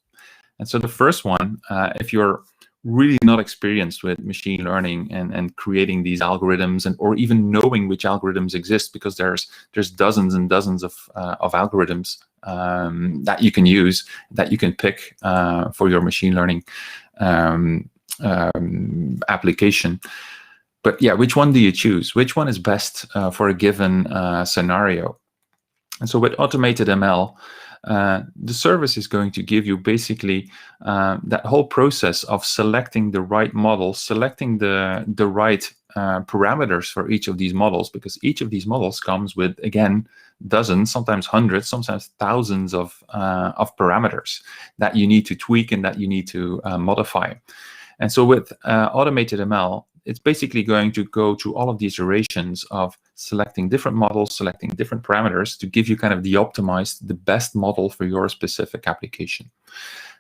And so the first one, if you're really not experienced with machine learning and creating these algorithms, or even knowing which algorithms exist, because there's dozens and dozens of algorithms that you can use, that you can pick for your machine learning application. But yeah, which one do you choose? Which one is best for a given scenario? And so with Automated ML, the service is going to give you basically that whole process of selecting the right model, selecting the right parameters for each of these models, because each of these models comes with, again, dozens, sometimes hundreds, sometimes thousands of parameters that you need to tweak and that you need to modify. And so with Automated ML, it's basically going to go through all of these iterations of selecting different models, selecting different parameters to give you kind of the best model for your specific application.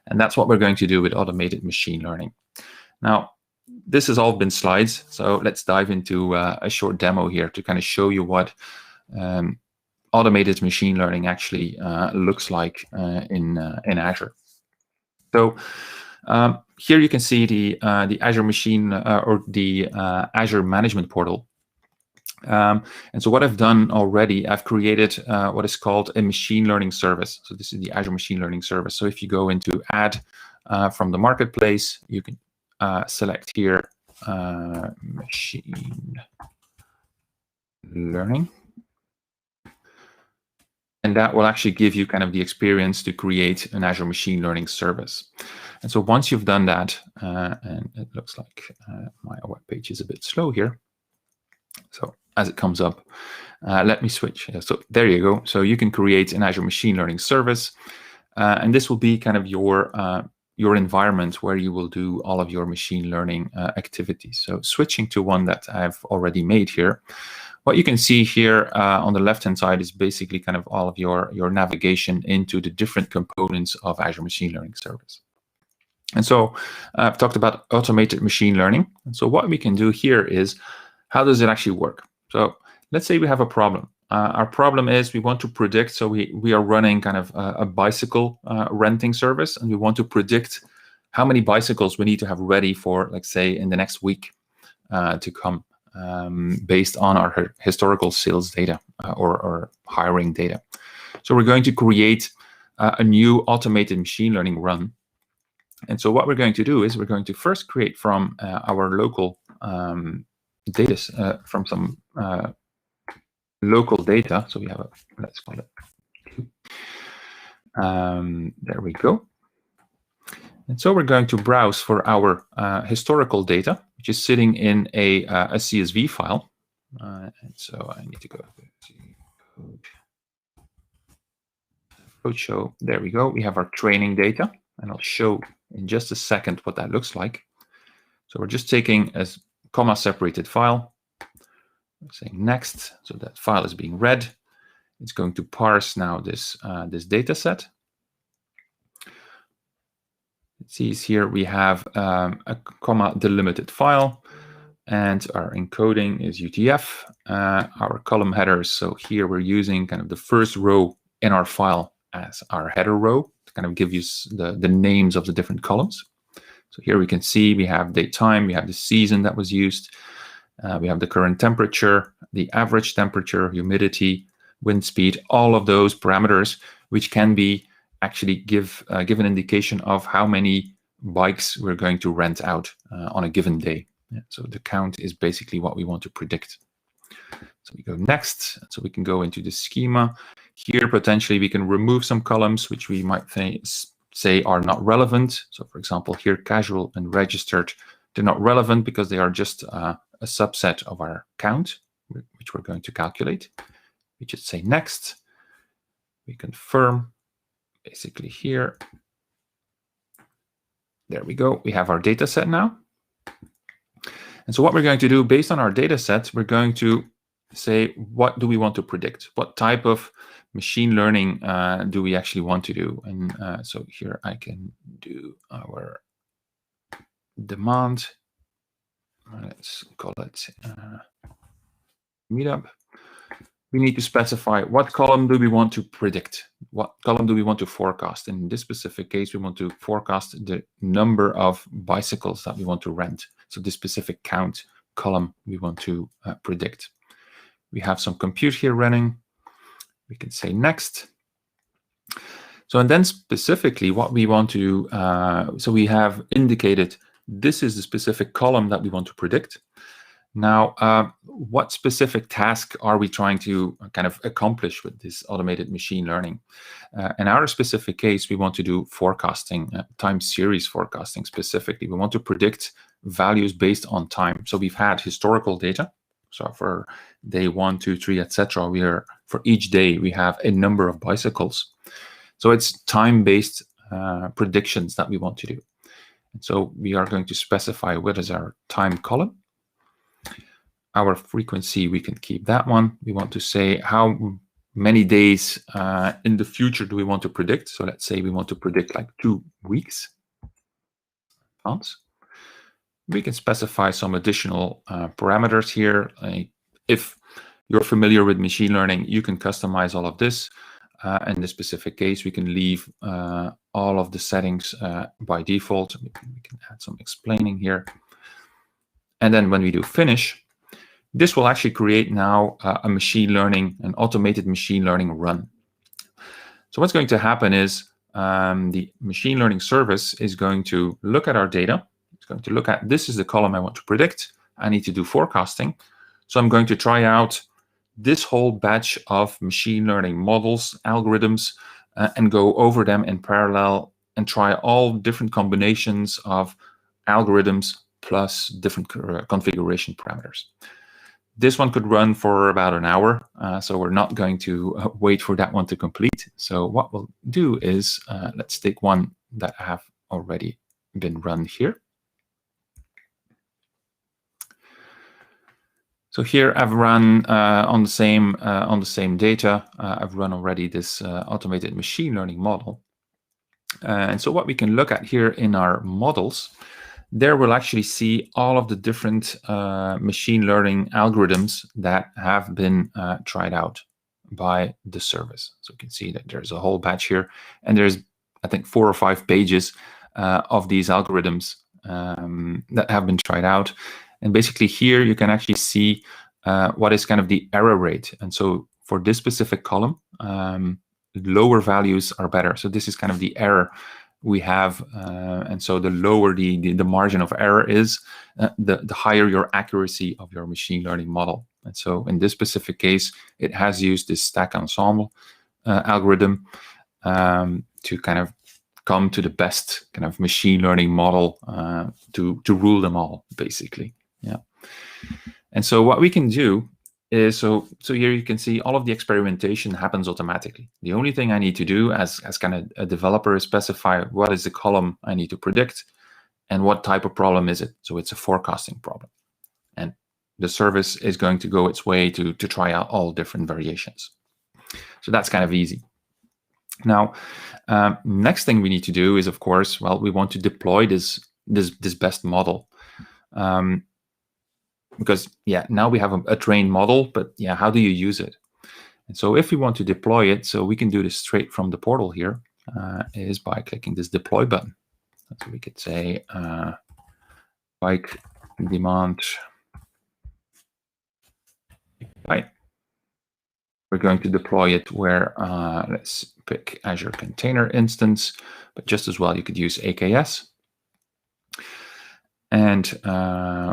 And that's what we're going to do with automated machine learning. Now, this has all been slides, so let's dive into a short demo here to kind of show you what automated machine learning actually looks like in Azure. So here you can see the Azure Machine or the Azure Management Portal. And so what I've done already, I've created what is called a machine learning service. So this is the Azure Machine Learning Service. So if you go into Add from the Marketplace, you can select here Machine Learning. And that will actually give you kind of the experience to create an Azure Machine Learning Service. And so once you've done that, and it looks like my web page is a bit slow here. So as it comes up, let me switch. So there you go. So you can create an Azure Machine Learning Service. And this will be kind of your environment where you will do all of your machine learning activities. So switching to one that I've already made here, what you can see here on the left-hand side is basically kind of all of your navigation into the different components of Azure Machine Learning Service. And so I've talked about automated machine learning. And so what we can do here is, how does it actually work? So let's say we have a problem. Our problem is we want to predict, so we are running kind of a bicycle renting service, and we want to predict how many bicycles we need to have ready for, let's say, in the next week to come, based on our historical sales data or hiring data. So we're going to create a new automated machine learning run. And so what we're going to do is we're going to first create from our local data, from some local data. So we have let's call it, there we go. And so we're going to browse for our historical data, which is sitting in a CSV file. And so I need to go to Roadshow. There we go. We have our training data, and I'll show in just a second what that looks like. So we're just taking a comma-separated file, saying next, so that file is being read. It's going to parse now this data set. It sees here we have a comma delimited file, and our encoding is UTF. Our column headers, so here we're using kind of the first row in our file as our header row to kind of give you the names of the different columns. So here we can see we have date time, we have the season that was used, we have the current temperature, the average temperature, humidity, wind speed, all of those parameters, which can be actually give an indication of how many bikes we're going to rent out on a given day. Yeah, so the count is basically what we want to predict. So we go next, so we can go into the schema. Here, potentially, we can remove some columns which we might say are not relevant. So for example, here, casual and registered, they're not relevant because they are just a subset of our count, which we're going to calculate. We just say next. We confirm, basically here. There we go. We have our data set now. And so what we're going to do based on our data set, we're going to say, what do we want to predict? What type of machine learning do we actually want to do? And so here I can do our demand. Let's call it Meetup. We need to specify what column do we want to predict? What column do we want to forecast? In this specific case, we want to forecast the number of bicycles that we want to rent. So this specific count column we want to predict. We have some compute here running. We can say next. So and then specifically what we want to, so we have indicated this is the specific column that we want to predict. Now, what specific task are we trying to kind of accomplish with this automated machine learning? In our specific case, we want to do forecasting, time series forecasting specifically. We want to predict values based on time. So we've had historical data. So for day 1, 2, 3, etc., for each day we have a number of bicycles. So it's time-based predictions that we want to do. And so we are going to specify what is our time column. Our frequency, we can keep that one. We want to say how many days in the future do we want to predict. So let's say we want to predict like 2 weeks. We can specify some additional parameters here. If you're familiar with machine learning, you can customize all of this. In this specific case, we can leave all of the settings by default. We can add some explaining here. And then when we do finish, this will actually create now an automated machine learning run. So what's going to happen is the machine learning service is going to look at our data. It's going to look at, this is the column I want to predict. I need to do forecasting. So I'm going to try out this whole batch of machine learning models, algorithms, and go over them in parallel and try all different combinations of algorithms plus different configuration parameters. This one could run for about an hour, so we're not going to wait for that one to complete. So what we'll do is, let's take one that have already been run here. So here I've run on the same data. I've run already this automated machine learning model. And so what we can look at here in our models, there we'll actually see all of the different machine learning algorithms that have been tried out by the service. So you can see that there's a whole batch here, and there's, I think, 4 or 5 pages of these algorithms that have been tried out. And basically here you can actually see what is kind of the error rate. And so for this specific column, lower values are better. So this is kind of the error we have, and so the lower the margin of error is, the higher your accuracy of your machine learning model. And so in this specific case, it has used this stack ensemble algorithm to kind of come to the best kind of machine learning model to rule them all, basically. Yeah. And so what we can do is, so here you can see all of the experimentation happens automatically. The only thing I need to do as kind of a developer is specify what is the column I need to predict and what type of problem is it. So it's a forecasting problem. And the service is going to go its way to try out all different variations. So that's kind of easy. Now, next thing we need to do is, of course, well, we want to deploy this best model. Because, yeah, now we have a trained model, but yeah, how do you use it? And so if we want to deploy it, so we can do this straight from the portal here, is by clicking this deploy button. So we could say bike demand. Right. We're going to deploy it where, let's pick Azure Container Instance, but just as well, you could use AKS. And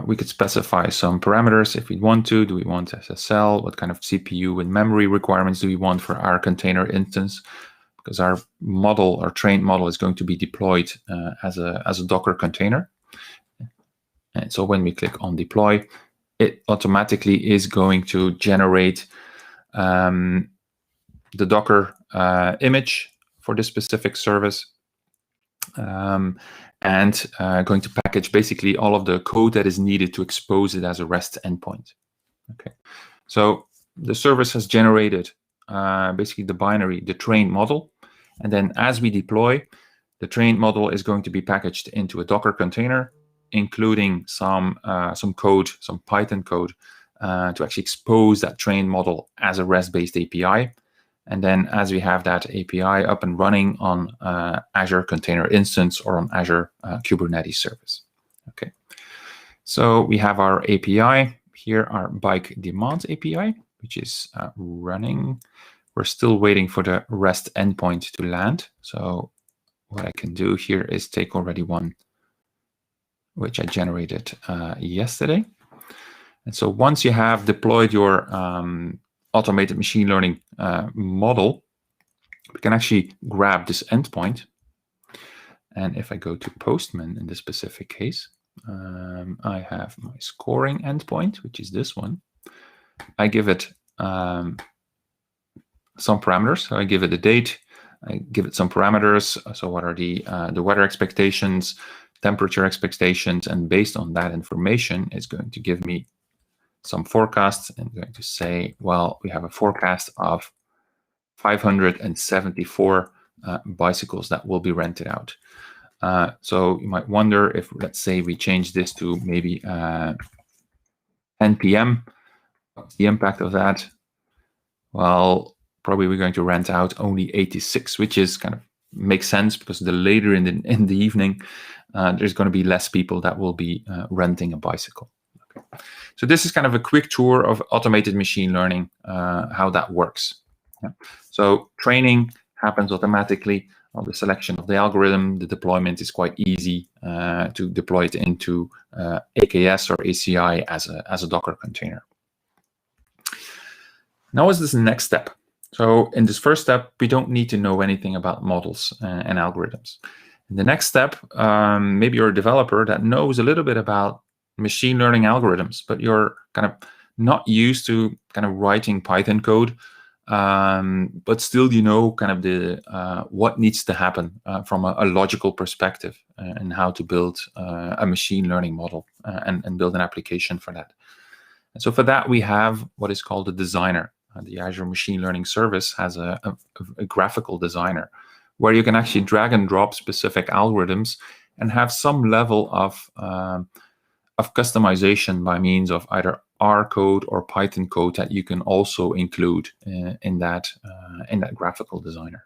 we could specify some parameters if we want to. Do we want SSL? What kind of CPU and memory requirements do we want for our container instance? Because our model, our trained model, is going to be deployed as a Docker container. And so when we click on deploy, it automatically is going to generate the Docker image for this specific service. And going to package basically all of the code that is needed to expose it as a REST endpoint. Okay, so the service has generated basically the binary, the trained model, and then as we deploy, the trained model is going to be packaged into a Docker container, including some code, some Python code, to actually expose that trained model as a REST-based API. And then as we have that API up and running on Azure Container Instance or on Azure Kubernetes service. Okay, so we have our API here, our bike demand API, which is running. We're still waiting for the REST endpoint to land. So what I can do here is take already one, which I generated yesterday. And so once you have deployed your automated machine learning model, we can actually grab this endpoint. And if I go to Postman in this specific case, I have my scoring endpoint, which is this one. I give it some parameters. So I give it a date. I give it some parameters. So what are the weather expectations, temperature expectations, and based on that information, it's going to give me some forecasts and going to say, well, we have a forecast of 574 bicycles that will be rented out. So you might wonder if, let's say, we change this to maybe 10 p.m. What's the impact of that? Well, probably we're going to rent out only 86, which is kind of makes sense because the later in the evening, there's going to be less people that will be renting a bicycle. Okay. So this is kind of a quick tour of automated machine learning, how that works. Yeah. So training happens automatically on the selection of the algorithm. The deployment is quite easy to deploy it into AKS or ACI as a Docker container. Now, what's this next step? So in this first step, we don't need to know anything about models and algorithms. In the next step, maybe you're a developer that knows a little bit about machine learning algorithms, but you're kind of not used to kind of writing Python code, but still you know kind of the what needs to happen from a logical perspective and how to build a machine learning model and build an application for that. And so for that, we have what is called a designer. The Azure Machine Learning Service has a graphical designer where you can actually drag and drop specific algorithms and have some level of customization by means of either R code or Python code that you can also include in that graphical designer.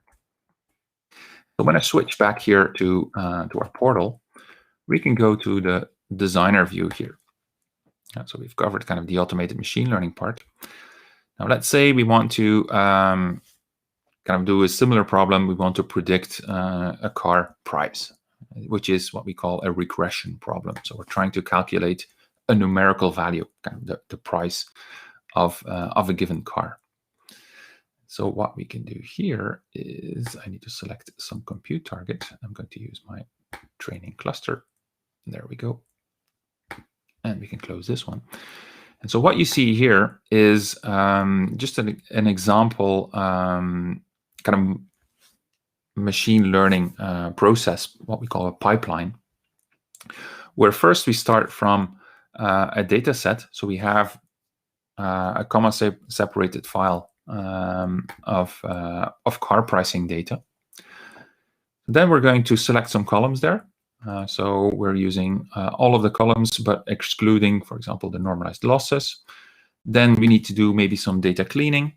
So when I switch back here to our portal, we can go to the designer view here. So we've covered kind of the automated machine learning part. Now let's say we want to kind of do a similar problem. We want to predict a car price, which is what we call a regression problem. So we're trying to calculate a numerical value, kind of the price of a given car. So what we can do here is I need to select some compute target. I'm going to use my training cluster. There we go. And we can close this one. And so what you see here is just an example kind of machine learning process, what we call a pipeline, where first we start from a data set. So we have a comma separated file of car pricing data. Then we're going to select some columns there. So we're using all of the columns, but excluding, for example, the normalized losses. Then we need to do maybe some data cleaning,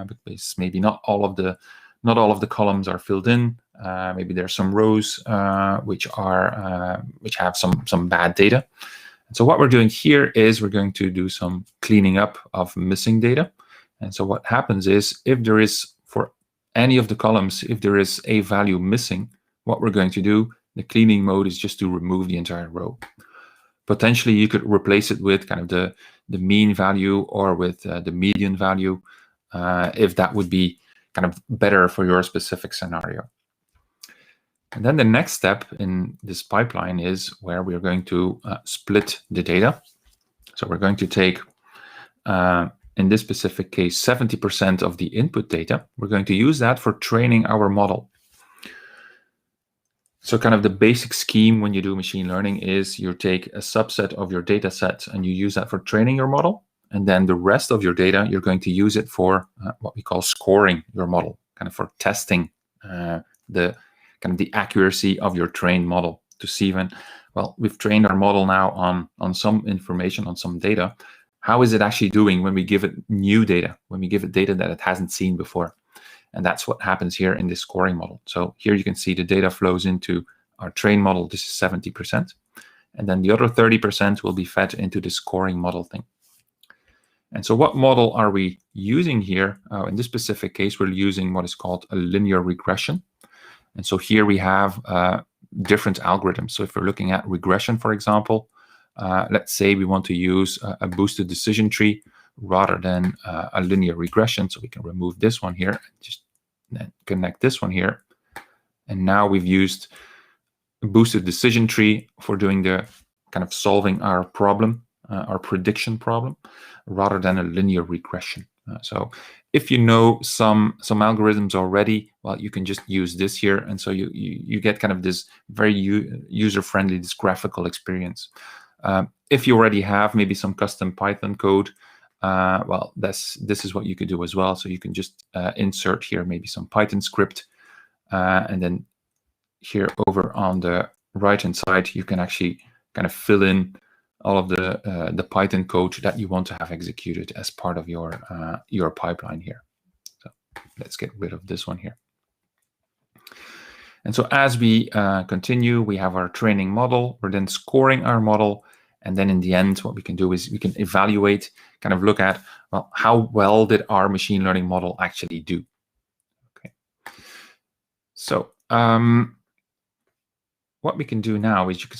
because maybe not all of the columns are filled in. Maybe there's some rows which have some bad data. And so what we're doing here is we're going to do some cleaning up of missing data. And so what happens is, if there is, for any of the columns, if there is a value missing, what we're going to do, the cleaning mode is just to remove the entire row. Potentially, you could replace it with kind of the mean value or with the median value, if that would be kind of better for your specific scenario. And then the next step in this pipeline is where we're going to split the data. So we're going to take, in this specific case, 70% of the input data. We're going to use that for training our model. So kind of the basic scheme when you do machine learning is you take a subset of your data set and you use that for training your model. And then the rest of your data, you're going to use it for what we call scoring your model, kind of for testing the accuracy of your trained model to see when, well, we've trained our model now on some information, on some data. How is it actually doing when we give it new data, when we give it data that it hasn't seen before? And that's what happens here in this scoring model. So here you can see the data flows into our trained model. This is 70%. And then the other 30% will be fed into the scoring model thing. And so what model are we using here? In this specific case, we're using what is called a linear regression. And so here we have different algorithms. So if we're looking at regression, for example, let's say we want to use a boosted decision tree rather than a linear regression. So we can remove this one here and just connect this one here. And now we've used a boosted decision tree for doing the kind of solving our problem, our prediction problem, rather than a linear regression. So if you know some algorithms already, well, you can just use this here. And so you get kind of this very user-friendly, this graphical experience. If you already have maybe some custom Python code, well, this is what you could do as well. So you can just insert here maybe some Python script, and then here over on the right-hand side, you can actually kind of fill in all of the Python code that you want to have executed as part of your pipeline here. So let's get rid of this one here. And so as we continue, we have our training model. We're then scoring our model. And then in the end, what we can do is we can evaluate, kind of look at, well, how well did our machine learning model actually do? Okay. So what we can do now is you can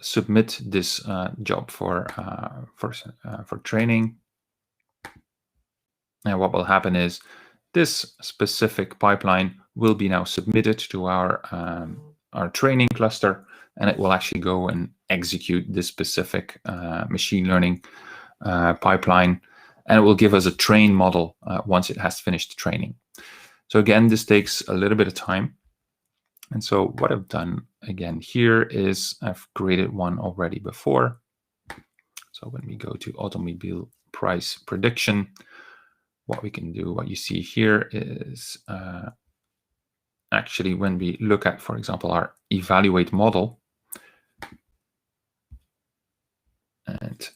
submit this job for training. And what will happen is this specific pipeline will be now submitted to our training cluster, and it will actually go and execute this specific machine learning pipeline, and it will give us a trained model once it has finished training. So again, this takes a little bit of time. And so what I've done again here is I've created one already before. So when we go to automobile price prediction, what we can do, what you see here is actually when we look at, for example, our evaluate model, and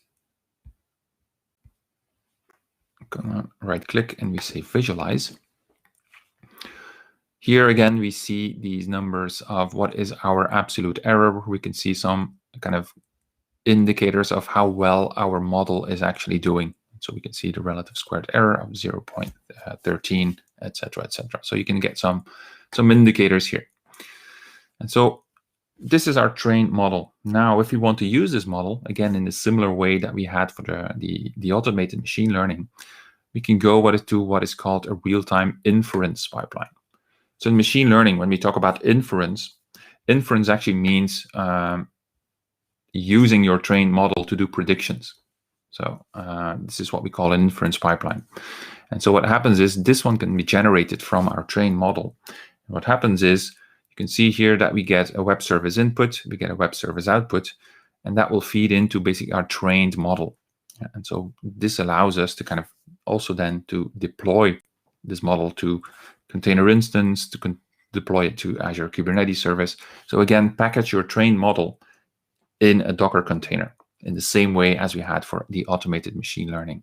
come on, right click and we say visualize. Here again, we see these numbers of what is our absolute error. We can see some kind of indicators of how well our model is actually doing. So we can see the relative squared error of 0.13, etc., etc. So you can get some indicators here. And so this is our trained model. Now, if we want to use this model, again, in a similar way that we had for the automated machine learning, we can go to what is called a real-time inference pipeline. So in machine learning, when we talk about inference actually means using your trained model to do predictions. So this is what we call an inference pipeline. And so what happens is this one can be generated from our trained model. And what happens is you can see here that we get a web service input, we get a web service output, and that will feed into basically our trained model. And so this allows us to kind of also then to deploy this model to container instance, to deploy it to Azure Kubernetes service. So again, package your trained model in a Docker container in the same way as we had for the automated machine learning.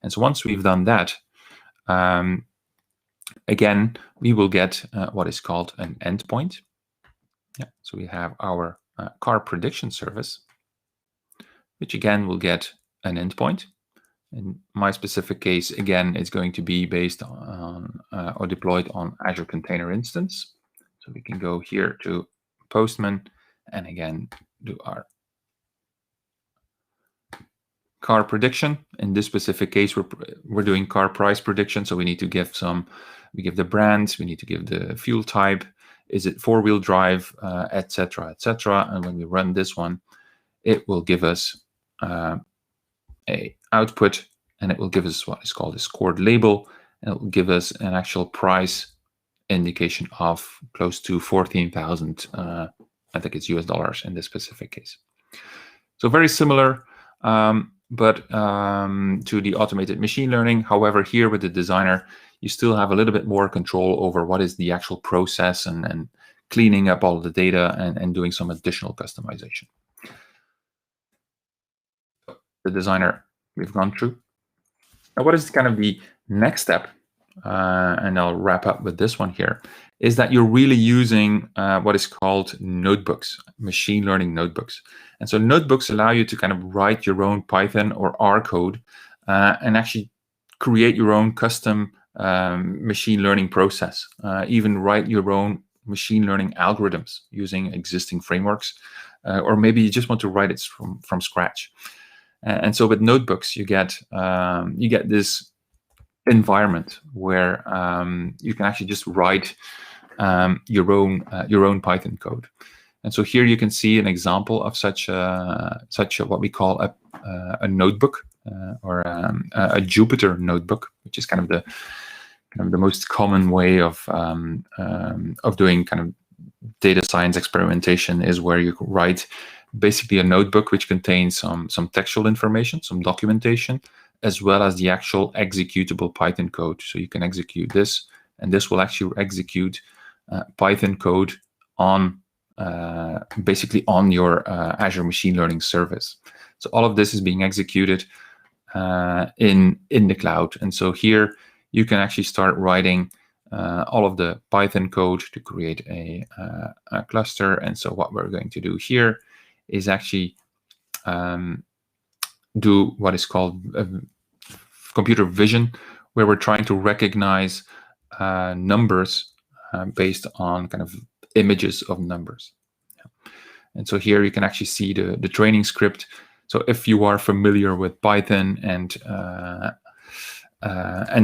And so once we've done that, again, we will get what is called an endpoint. Yeah, so we have our car prediction service, which again will get an endpoint. In my specific case, again, it's going to be based on or deployed on Azure Container Instance. So we can go here to Postman and again do our car prediction. In this specific case, we're doing car price prediction. So we need to give we give the brand, we need to give the fuel type, is it 4-wheel drive, etc., etc. And when we run this one, it will give us a output, and it will give us what is called a scored label, and it will give us an actual price indication of close to 14,000. I think it's US dollars in this specific case. So very similar, but to the automated machine learning. However, here with the designer, you still have a little bit more control over what is the actual process and cleaning up all of the data and doing some additional customization. The designer we've gone through. Now, what is kind of the next step? And I'll wrap up with this one here, is that you're really using what is called notebooks, machine learning notebooks. And so notebooks allow you to kind of write your own Python or R code and actually create your own custom machine learning process, even write your own machine learning algorithms using existing frameworks, or maybe you just want to write it from scratch. And so with notebooks, you get this environment where you can actually just write your own Python code. And so here you can see an example of such a what we call a notebook or a Jupyter notebook, which is kind of the most common way of doing kind of data science experimentation, is where you write basically a notebook which contains some textual information, some documentation, as well as the actual executable Python code. So you can execute this, and this will actually execute Python code on basically on your Azure Machine Learning service. So all of this is being executed in the cloud. And so here you can actually start writing all of the Python code to create a cluster. And so what we're going to do here is actually do what is called computer vision, where we're trying to recognize numbers based on kind of images of numbers. Yeah. And so here you can actually see the training script. So if you are familiar with Python and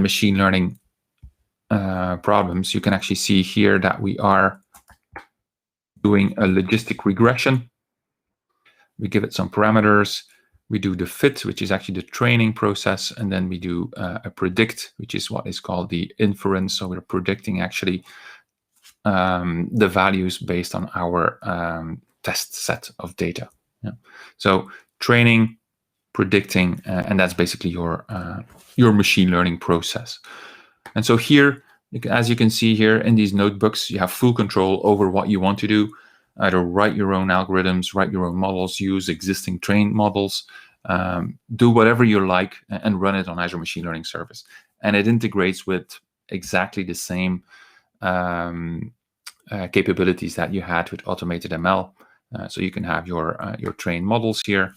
machine learning problems, you can actually see here that we are doing a logistic regression. We give it some parameters. We do the fit, which is actually the training process, and then we do a predict, which is what is called the inference. So we're predicting actually the values based on our test set of data. Yeah. So training, predicting, and that's basically your machine learning process. And so here, as you can see here in these notebooks, you have full control over what you want to do. Either write your own algorithms, write your own models, use existing trained models, do whatever you like and run it on Azure Machine Learning Service. And it integrates with exactly the same capabilities that you had with automated ML. So you can have your trained models here.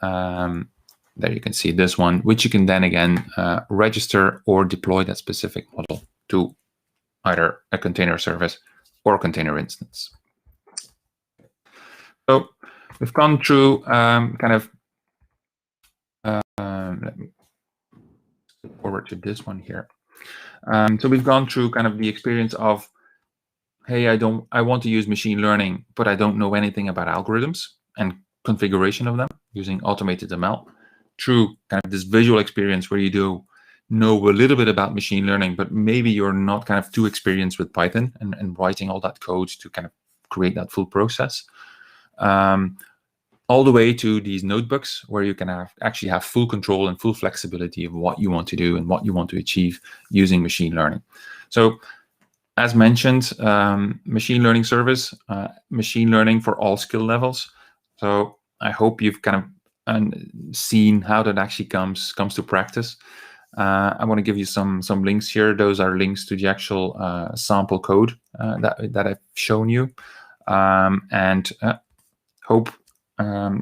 There you can see this one, which you can then again register or deploy that specific model to either a container service or a container instance. So we've gone through kind of let me forward to this one here. So we've gone through kind of the experience of, hey, I want to use machine learning, but I don't know anything about algorithms and configuration of them using automated ML. Through kind of this visual experience where you do know a little bit about machine learning, but maybe you're not kind of too experienced with Python and writing all that code to kind of create that full process. All the way to these notebooks where you can actually have full control and full flexibility of what you want to do and what you want to achieve using machine learning. So as mentioned, machine learning service, machine learning for all skill levels. So I hope you've kind of seen how that actually comes to practice. I want to give you some links here. Those are links to the actual sample code that I've shown you. And hope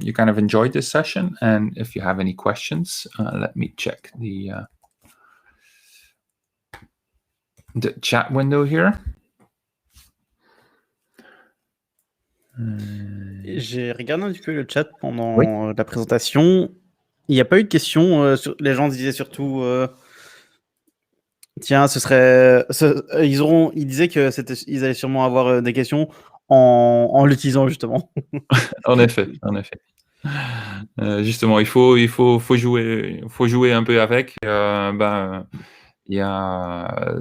you kind of enjoyed this session. And if you have any questions, let me check the chat window here. J'ai regardé un petit peu le chat pendant la présentation. Il n'y a pas eu de questions. Les gens disaient surtout tiens, ce serait. Ils disaient qu'ils allaient sûrement avoir des questions en l'utilisant, justement. En effet. Justement, il faut jouer un peu avec.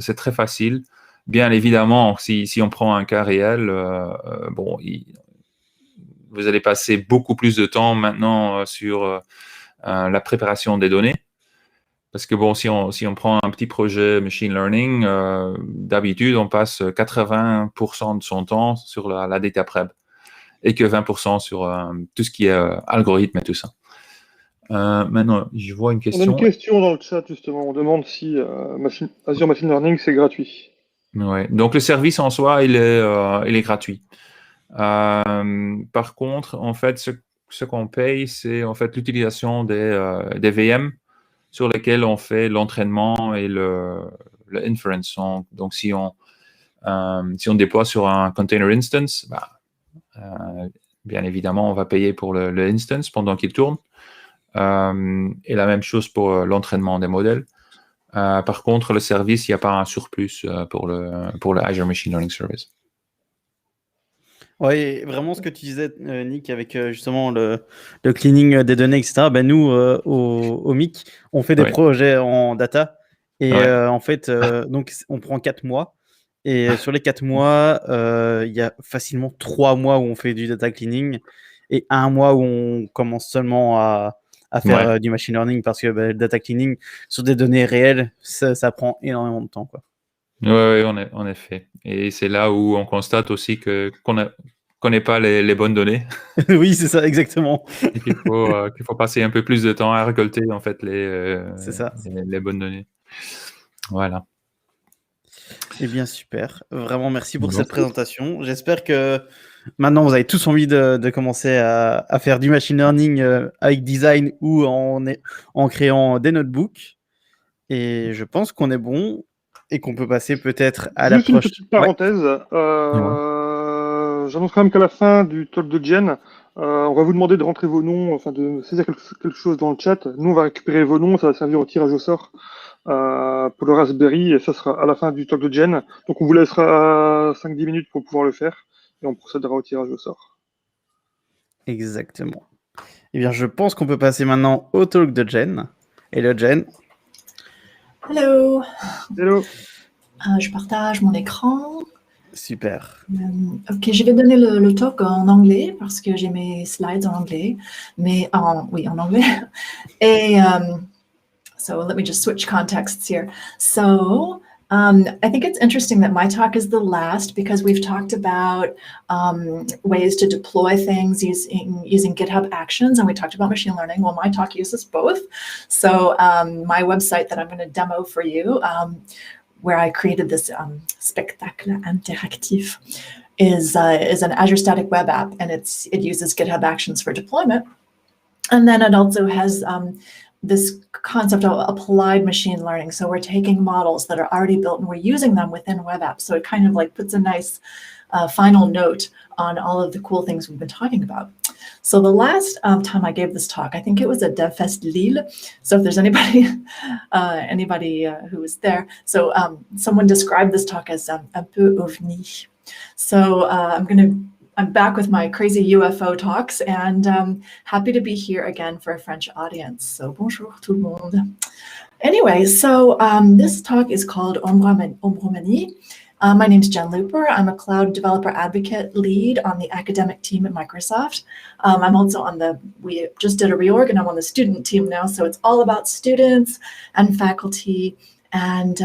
C'est très facile. Bien évidemment, si on prend un cas réel, vous allez passer beaucoup plus de temps maintenant sur la préparation des données. Parce que si on prend un petit projet machine learning, d'habitude, on passe 80% de son temps sur la data prep et que 20% sur tout ce qui est algorithme et tout ça. Maintenant, je vois une question. On a une question dans le chat, justement. On demande si Azure Machine Learning, c'est gratuit. Ouais. Donc, le service en soi, il est gratuit. Par contre, en fait, ce qu'on paye, c'est en fait l'utilisation des VM sur lesquels on fait l'entraînement et le inference. Donc, si on déploie sur un container instance, bien évidemment, on va payer pour le instance pendant qu'il tourne. Et la même chose pour l'entraînement des modèles. Par contre, le service, il n'y a pas un surplus pour le Azure Machine Learning Service. Oui, vraiment ce que tu disais, Nick, avec justement le cleaning des données, etc. Nous, au MIC, on fait des projets en data. Et en fait, donc, on prend 4 mois. Et sur les 4 mois, il y a facilement 3 mois où on fait du data cleaning et 1 mois où on commence seulement à faire du machine learning, parce que le data cleaning sur des données réelles, ça prend énormément de temps, quoi. Oui, en effet. Et c'est là où on constate aussi qu'on n'est pas les bonnes données. Oui, c'est ça, exactement. Et qu'il faut passer un peu plus de temps à récolter en fait les bonnes données. Voilà. Eh bien, super. Vraiment, merci pour cette présentation. J'espère que maintenant, vous avez tous envie de commencer à faire du machine learning avec design ou en créant des notebooks. Et je pense qu'on est bon et qu'on peut passer peut-être à la prochaine. Juste une petite parenthèse. J'annonce quand même qu'à la fin du talk de Jen, on va vous demander de rentrer vos noms, enfin de saisir quelque chose dans le chat. Nous, on va récupérer vos noms, ça va servir au tirage au sort pour le Raspberry, et ça sera à la fin du talk de Jen. Donc on vous laissera 5-10 minutes pour pouvoir le faire, et on procédera au tirage au sort. Exactement. Eh bien, je pense qu'on peut passer maintenant au talk de Jen. Hello Jen. Hello. Hello. Je partage mon écran. Super. Ok, je vais donner le talk en anglais parce que j'ai mes slides en anglais, mais en anglais. Et so let me just switch contexts here. So I think it's interesting that my talk is the last because we've talked about ways to deploy things using GitHub Actions, and we talked about machine learning. Well, my talk uses both. So my website that I'm going to demo for you, where I created this spectacle interactif, is an Azure Static Web App, and it uses GitHub Actions for deployment. And then it also has this concept of applied machine learning. So we're taking models that are already built and we're using them within web apps. So it kind of like puts a nice final note on all of the cool things we've been talking about. So the last time I gave this talk, I think it was at DevFest Lille. So if there's anybody who was there, so someone described this talk as un peu ovni. So I'm back with my crazy UFO talks, and happy to be here again for a French audience. So bonjour tout le monde. Anyway, so this talk is called Ombromanie. My name is Jen Looper. I'm a cloud developer advocate lead on the academic team at Microsoft. I'm also we just did a reorg and I'm on the student team now. So it's all about students and faculty and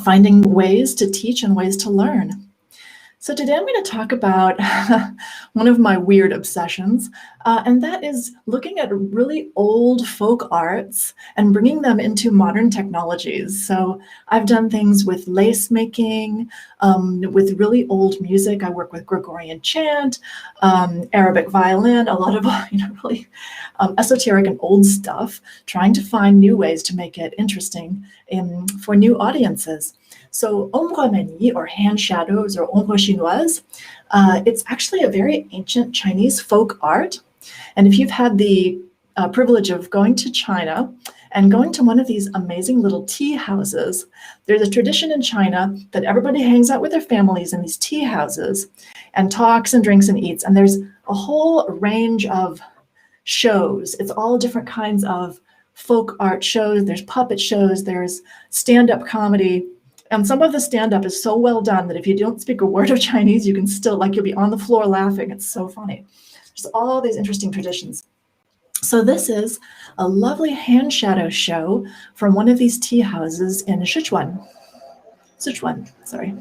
finding ways to teach and ways to learn. So today I'm going to talk about one of my weird obsessions, and that is looking at really old folk arts and bringing them into modern technologies. So I've done things with lace making, with really old music. I work with Gregorian chant, Arabic violin, a lot of really esoteric and old stuff, trying to find new ways to make it interesting for new audiences. So Ombromanie, or hand shadows, or ombre chinoise, it's actually a very ancient Chinese folk art. And if you've had the privilege of going to China and going to one of these amazing little tea houses, there's a tradition in China that everybody hangs out with their families in these tea houses and talks and drinks and eats. And there's a whole range of shows. It's all different kinds of folk art shows. There's puppet shows, there's stand-up comedy. And some of the stand-up is so well done that if you don't speak a word of Chinese, you can still, you'll be on the floor laughing. It's so funny. There's all these interesting traditions. So this is a lovely hand shadow show from one of these tea houses in Sichuan, sorry.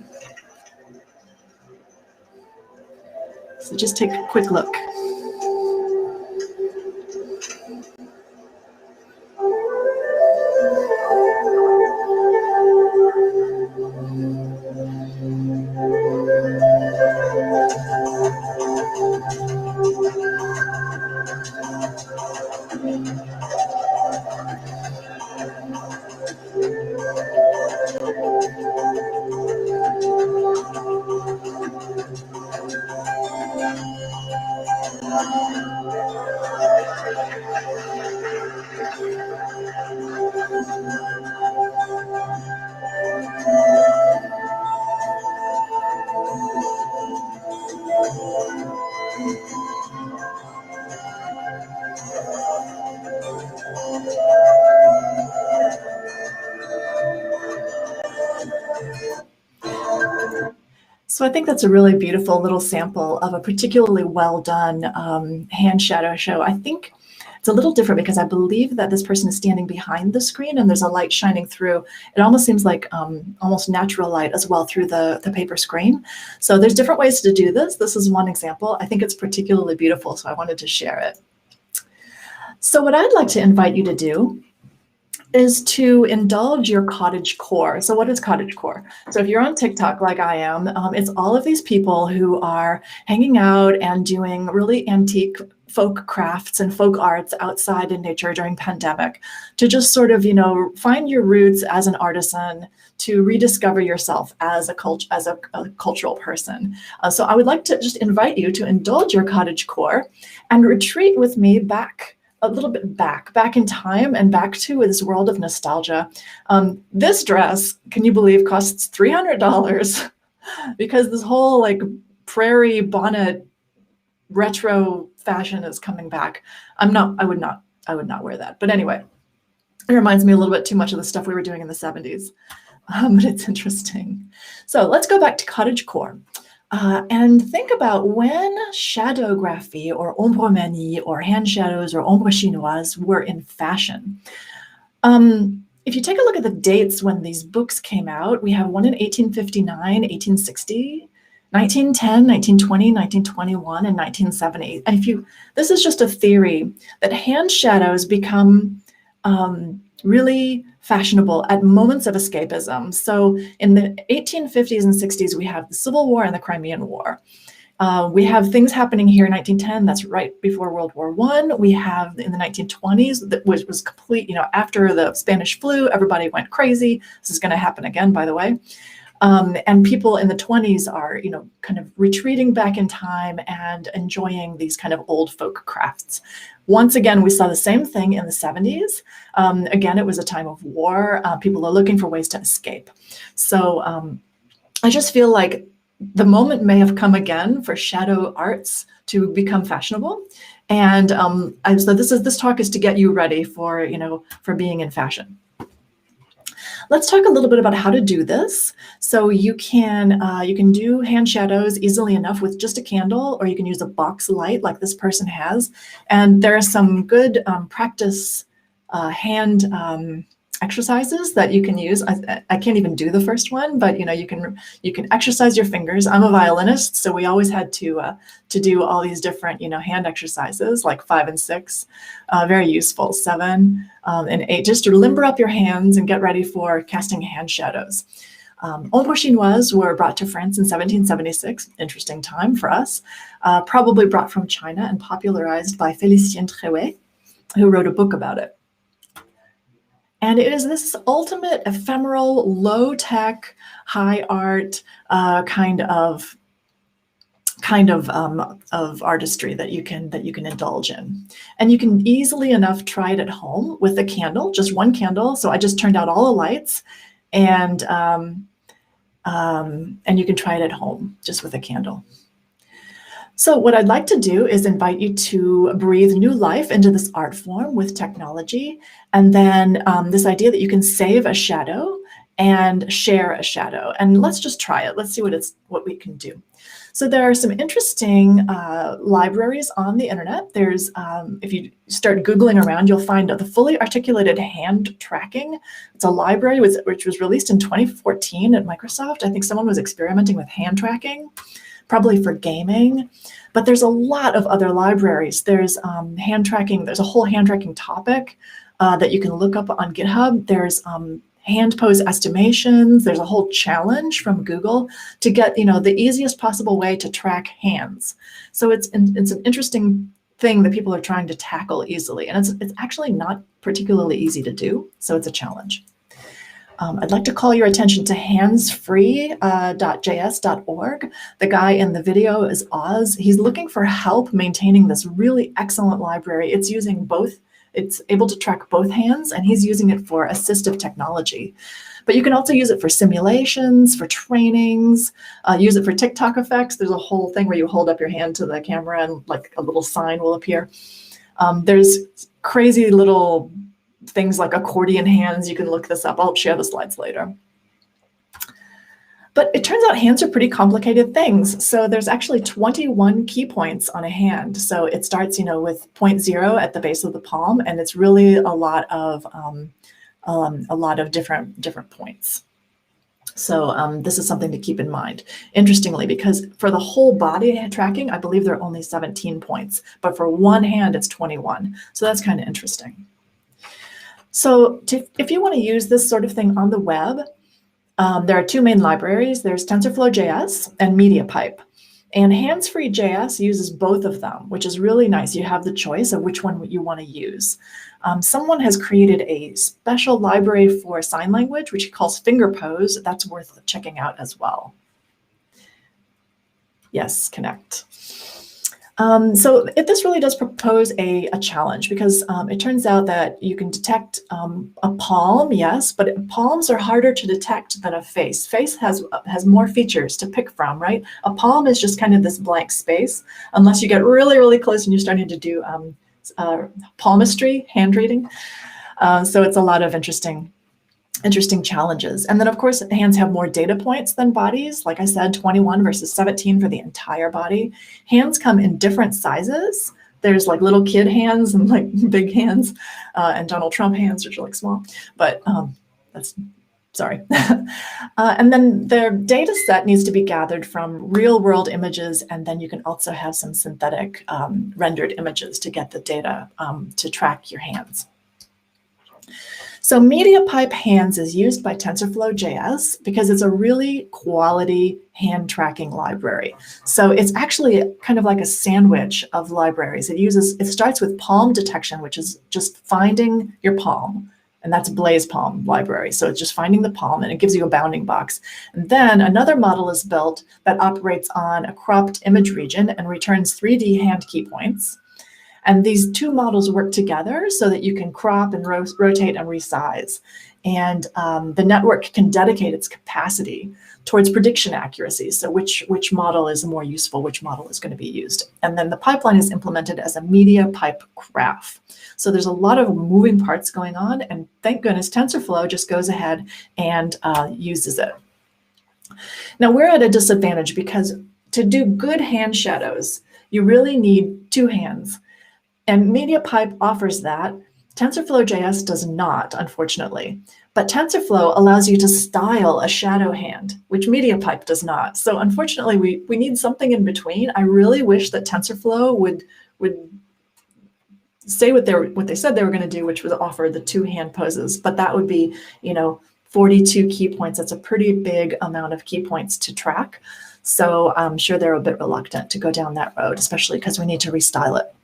So just take a quick look. So I think that's a really beautiful little sample of a particularly well done hand shadow show. I think it's a little different because I believe that this person is standing behind the screen and there's a light shining through. It almost seems like almost natural light as well through the paper screen. So there's different ways to do this. This is one example. I think it's particularly beautiful, so I wanted to share it. So what I'd like to invite you to do is to indulge your cottagecore. So what is cottagecore? So if you're on TikTok like I am, it's all of these people who are hanging out and doing really antique folk crafts and folk arts outside in nature during pandemic to just sort of, find your roots as an artisan, to rediscover yourself as a cultural person. So I would like to just invite you to indulge your cottagecore and retreat with me back a little bit back in time and back to this world of nostalgia. This dress, can you believe, costs $300 because this whole prairie bonnet retro fashion is coming back. I would not wear that. But anyway, it reminds me a little bit too much of the stuff we were doing in the 70s. But it's interesting. So let's go back to cottagecore. And think about when shadowgraphy or ombromanie or hand shadows or ombre chinoise were in fashion. If you take a look at the dates when these books came out, we have one in 1859, 1860, 1910, 1920, 1921, and 1970. And this is just a theory that hand shadows become really fashionable at moments of escapism. So in the 1850s and 60s, we have the Civil War and the Crimean War. We have things happening here in 1910, that's right before World War I. We have in the 1920s, which was complete, after the Spanish flu, everybody went crazy. This is going to happen again, by the way. And people in the 20s are, kind of retreating back in time and enjoying these kind of old folk crafts. Once again, we saw the same thing in the 70s. Again, it was a time of war. People are looking for ways to escape. So I just feel like the moment may have come again for shadow arts to become fashionable. And so this talk is to get you ready for, for being in fashion. Let's talk a little bit about how to do this. So you can do hand shadows easily enough with just a candle, or you can use a box light like this person has. And there are some good practice hand exercises that you can use. I can't even do the first one, but you can exercise your fingers. I'm a violinist, so we always had to do all these different hand exercises like 5 and 6, very useful, 7 and 8, just to limber up your hands and get ready for casting hand shadows. Ombre chinoises were brought to France in 1776, interesting time for us, probably brought from China and popularized by Félicien Trogh, who wrote a book about it. And it is this ultimate ephemeral, low-tech, high art kind of artistry that you can indulge in. And you can easily enough try it at home with a candle, just one candle. So I just turned out all the lights, and you can try it at home just with a candle. So what I'd like to do is invite you to breathe new life into this art form with technology, and then this idea that you can save a shadow and share a shadow. And let's just try it. Let's see what we can do. So there are some interesting libraries on the internet. There's, if you start Googling around, you'll find the fully articulated hand tracking. It's a library which was released in 2014 at Microsoft. I think someone was experimenting with hand tracking, probably for gaming, but there's a lot of other libraries. There's hand tracking. There's a whole hand tracking topic that you can look up on GitHub. There's hand pose estimations. There's a whole challenge from Google to get the easiest possible way to track hands. So it's an interesting thing that people are trying to tackle easily, and it's actually not particularly easy to do. So it's a challenge. I'd like to call your attention to handsfree.js.org. The guy in the video is Oz. He's looking for help maintaining this really excellent library. It's able to track both hands, and he's using it for assistive technology. But you can also use it for simulations, for trainings, use it for TikTok effects. There's a whole thing where you hold up your hand to the camera and like a little sign will appear. There's crazy little things like accordion hands. You can look this up. I'll share the slides later. But it turns out hands are pretty complicated things. So there's actually 21 key points on a hand. So it starts, with 0.0 at the base of the palm, and it's really a lot of different points. So this is something to keep in mind. Interestingly, because for the whole body tracking, I believe there are only 17 points, but for one hand, it's 21. So that's kind of interesting. So if you want to use this sort of thing on the web, there are two main libraries. There's TensorFlow.js and MediaPipe. And Handsfree.js uses both of them, which is really nice. You have the choice of which one you want to use. Someone has created a special library for sign language, which he calls FingerPose. That's worth checking out as well. Yes, connect. So this really does propose a challenge, because it turns out that you can detect a palm, yes, but palms are harder to detect than a face. Face has more features to pick from, right? A palm is just kind of this blank space, unless you get really, really close and you're starting to do palmistry, hand reading. So it's a lot of interesting challenges. And then, of course, hands have more data points than bodies. Like I said, 21 versus 17 for the entire body. Hands come in different sizes. There's like little kid hands and like big hands, and Donald Trump hands, which are like small. But sorry. And then their data set needs to be gathered from real world images. And then you can also have some synthetic rendered images to get the data to track your hands. So MediaPipe Hands is used by TensorFlow.js because it's a really quality hand tracking library. So it's actually kind of like a sandwich of libraries. It starts with palm detection, which is just finding your palm And that's Blaze Palm library. So it's just finding the palm, and it gives you a bounding box. And then another model is built that operates on a cropped image region and returns 3D hand key points. And these two models work together so that you can crop and rotate and resize. And the network can dedicate its capacity towards prediction accuracy. So which model is more useful, which model is going to be used. And then the pipeline is implemented as a media pipe graph. So there's a lot of moving parts going on, and thank goodness TensorFlow just goes ahead and uses it. Now we're at a disadvantage because to do good hand shadows, you really need two hands. And MediaPipe offers that. TensorFlow JS does not, unfortunately. But TensorFlow allows you to style a shadow hand, which MediaPipe does not. So unfortunately, we need something in between. I really wish that TensorFlow would say what they said they were going to do, which was offer the two hand poses. But that would be, 42 key points. That's a pretty big amount of key points to track. So I'm sure they're a bit reluctant to go down that road, especially because we need to restyle it.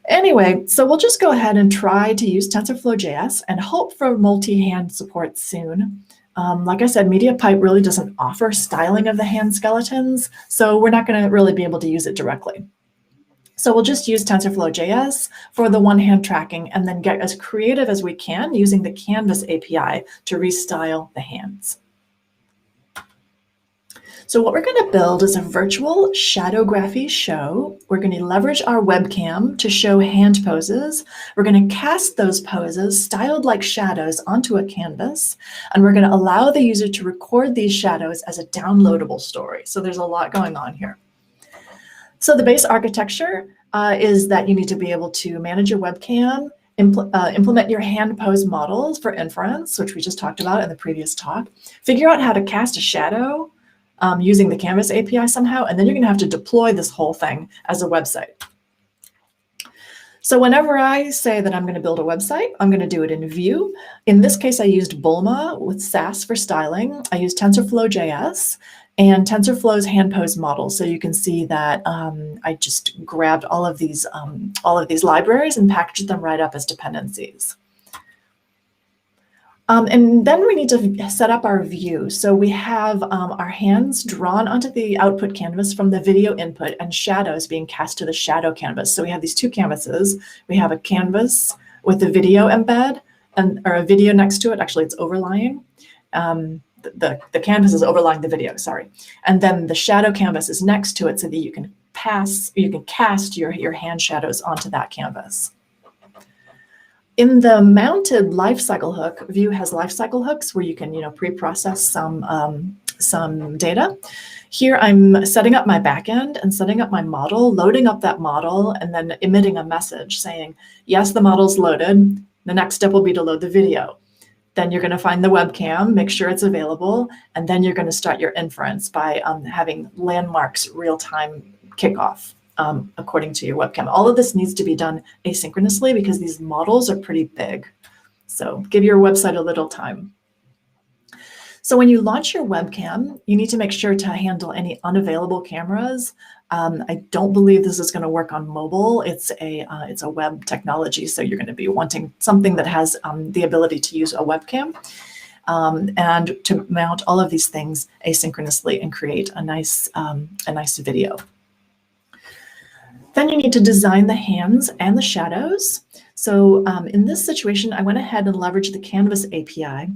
Anyway, so we'll just go ahead and try to use TensorFlow JS and hope for multi-hand support soon. Like I said, MediaPipe really doesn't offer styling of the hand skeletons, so we're not going to really be able to use it directly. So we'll just use TensorFlow JS for the one-hand tracking and then get as creative as we can using the Canvas API to restyle the hands. So what we're going to build is a virtual shadowgraphy show. We're going to leverage our webcam to show hand poses. We're going to cast those poses styled like shadows onto a canvas, and we're going to allow the user to record these shadows as a downloadable story. So there's a lot going on here. So the base architecture is that you need to be able to manage your webcam, implement your hand pose models for inference, which we just talked about in the previous talk, figure out how to cast a shadow using the Canvas API somehow, and then you're going to have to deploy this whole thing as a website. So whenever I say that I'm going to build a website, I'm going to do it in Vue. In this case, I used Bulma with Sass for styling. I used TensorFlow JS and TensorFlow's hand pose model. So you can see that I just grabbed all of these libraries and packaged them right up as dependencies. And then we need to set up our view. So we have our hands drawn onto the output canvas from the video input and shadows being cast to the shadow canvas. So we have these two canvases. We have a canvas with the video embed or a video next to it. Actually, it's overlying. The canvas is overlying the video, sorry. And then the shadow canvas is next to it so that you can cast your hand shadows onto that canvas. In the mounted lifecycle hook, Vue has lifecycle hooks where you can, pre-process some data. Here I'm setting up my backend and setting up my model, loading up that model, and then emitting a message saying, yes, the model's loaded. The next step will be to load the video. Then you're going to find the webcam, make sure it's available, and then you're going to start your inference by having landmarks real-time kickoff. According to your webcam. All of this needs to be done asynchronously because these models are pretty big. So give your website a little time. So when you launch your webcam, you need to make sure to handle any unavailable cameras. I don't believe this is going to work on mobile. It's a web technology, so you're going to be wanting something that has the ability to use a webcam and to mount all of these things asynchronously and create a nice video. Then you need to design the hands and the shadows. So in this situation, I went ahead and leveraged the Canvas API.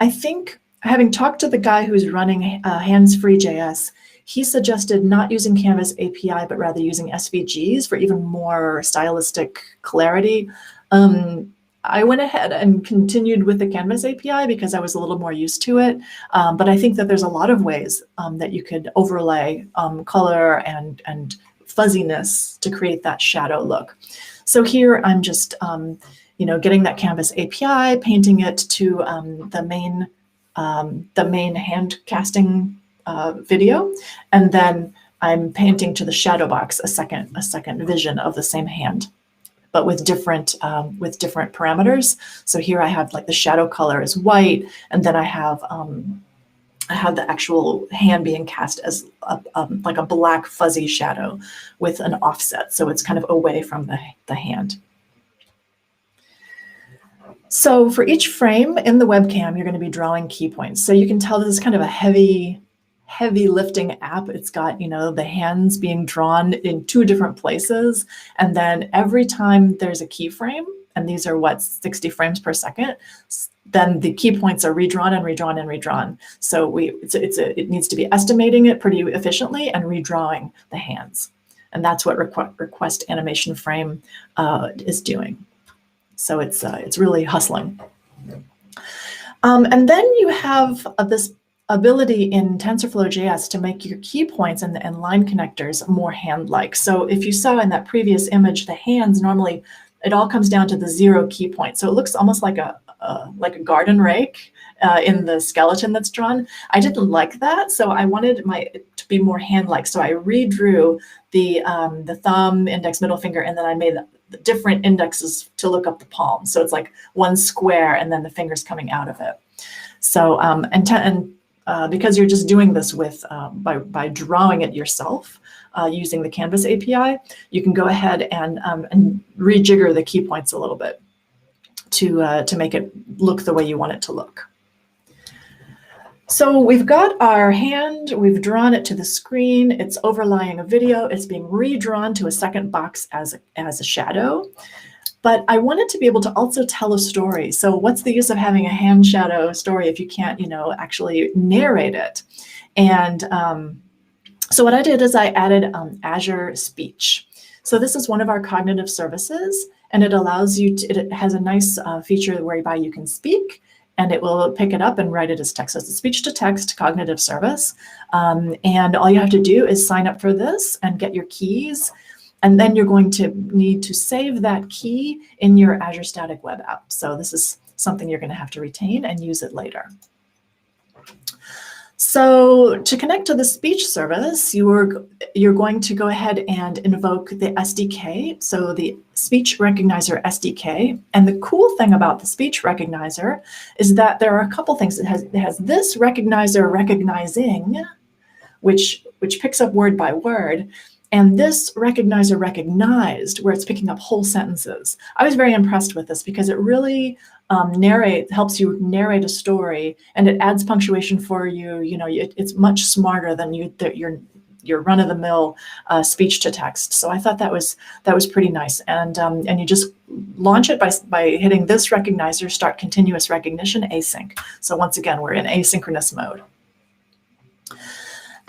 I think, having talked to the guy who's running Hands-Free JS, he suggested not using Canvas API, but rather using SVGs for even more stylistic clarity. I went ahead and continued with the Canvas API because I was a little more used to it. But I think that there's a lot of ways that you could overlay color and fuzziness to create that shadow look. So here I'm just, getting that Canvas API, painting it to the main hand casting video, and then I'm painting to the shadow box a second vision of the same hand, but with different parameters. So here I have like the shadow color is white, and then I have the actual hand being cast as like a black fuzzy shadow with an offset. So it's kind of away from the hand. So for each frame in the webcam, you're going to be drawing key points. So you can tell this is kind of a heavy lifting app. It's got, you know, the hands being drawn in 2 different places. And then every time there's a keyframe, and these are what, 60 frames per second, then the key points are redrawn and redrawn and redrawn. So it needs to be estimating it pretty efficiently and redrawing the hands. And that's what request animation frame is doing. So it's really hustling. And then you have this ability in TensorFlow.js to make your key points and line connectors more hand-like. So if you saw in that previous image, the hands, normally it all comes down to the 0 key point. So it looks almost like a garden rake in the skeleton that's drawn. I didn't like that, so I wanted it to be more hand-like. So I redrew the thumb, index, middle finger, and then I made the different indexes to look up the palm. So it's like one square and then the fingers coming out of it. So because you're just doing this with by drawing it yourself using the Canvas API, you can go ahead and rejigger the key points a little bit to make it look the way you want it to look. So we've got our hand, we've drawn it to the screen, it's overlying a video, it's being redrawn to a second box as a shadow. But I wanted to be able to also tell a story. So what's the use of having a hand shadow story if you can't, you know, actually narrate it? And so what I did is I added Azure Speech. So this is one of our cognitive services, and it allows you to, it has a nice feature whereby you can speak, and it will pick it up and write it as text. So it's a speech-to-text cognitive service. And all you have to do is sign up for this and get your keys. And then you're going to need to save that key in your Azure Static Web App. So this is something you're going to have to retain and use it later. So to connect to the speech service, you're going to go ahead and invoke the SDK, so the Speech Recognizer SDK. And the cool thing about the Speech Recognizer is that there are a couple things. It has this recognizer recognizing, which picks up word by word, and this recognizer recognized, where it's picking up whole sentences. I was very impressed with this because it really helps you narrate a story, and it adds punctuation for you. You know, it's much smarter than your run-of-the-mill speech to text. So I thought that was pretty nice. And you just launch it by hitting this recognizer, start continuous recognition async. So once again, we're in asynchronous mode.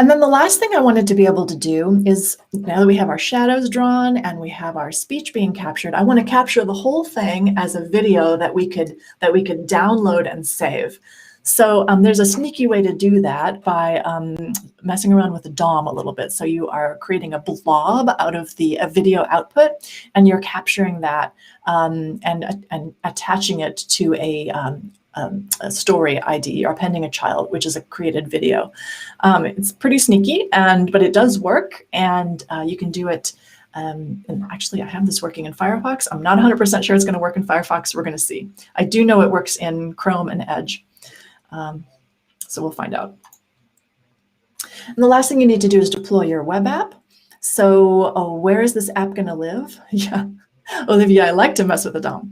And then the last thing I wanted to be able to do is, now that we have our shadows drawn and we have our speech being captured, I want to capture the whole thing as a video that we could download and save. So there's a sneaky way to do that by messing around with the DOM a little bit. So you are creating a blob out of the video output, and you're capturing that and attaching it to a story ID or appending a child, which is a created video. It's pretty sneaky, but it does work, and you can do it. And actually, I have this working in Firefox. I'm not 100% sure it's going to work in Firefox. We're going to see. I do know it works in Chrome and Edge. So we'll find out. And the last thing you need to do is deploy your web app. So where is this app going to live? Yeah. Olivia, I like to mess with the DOM.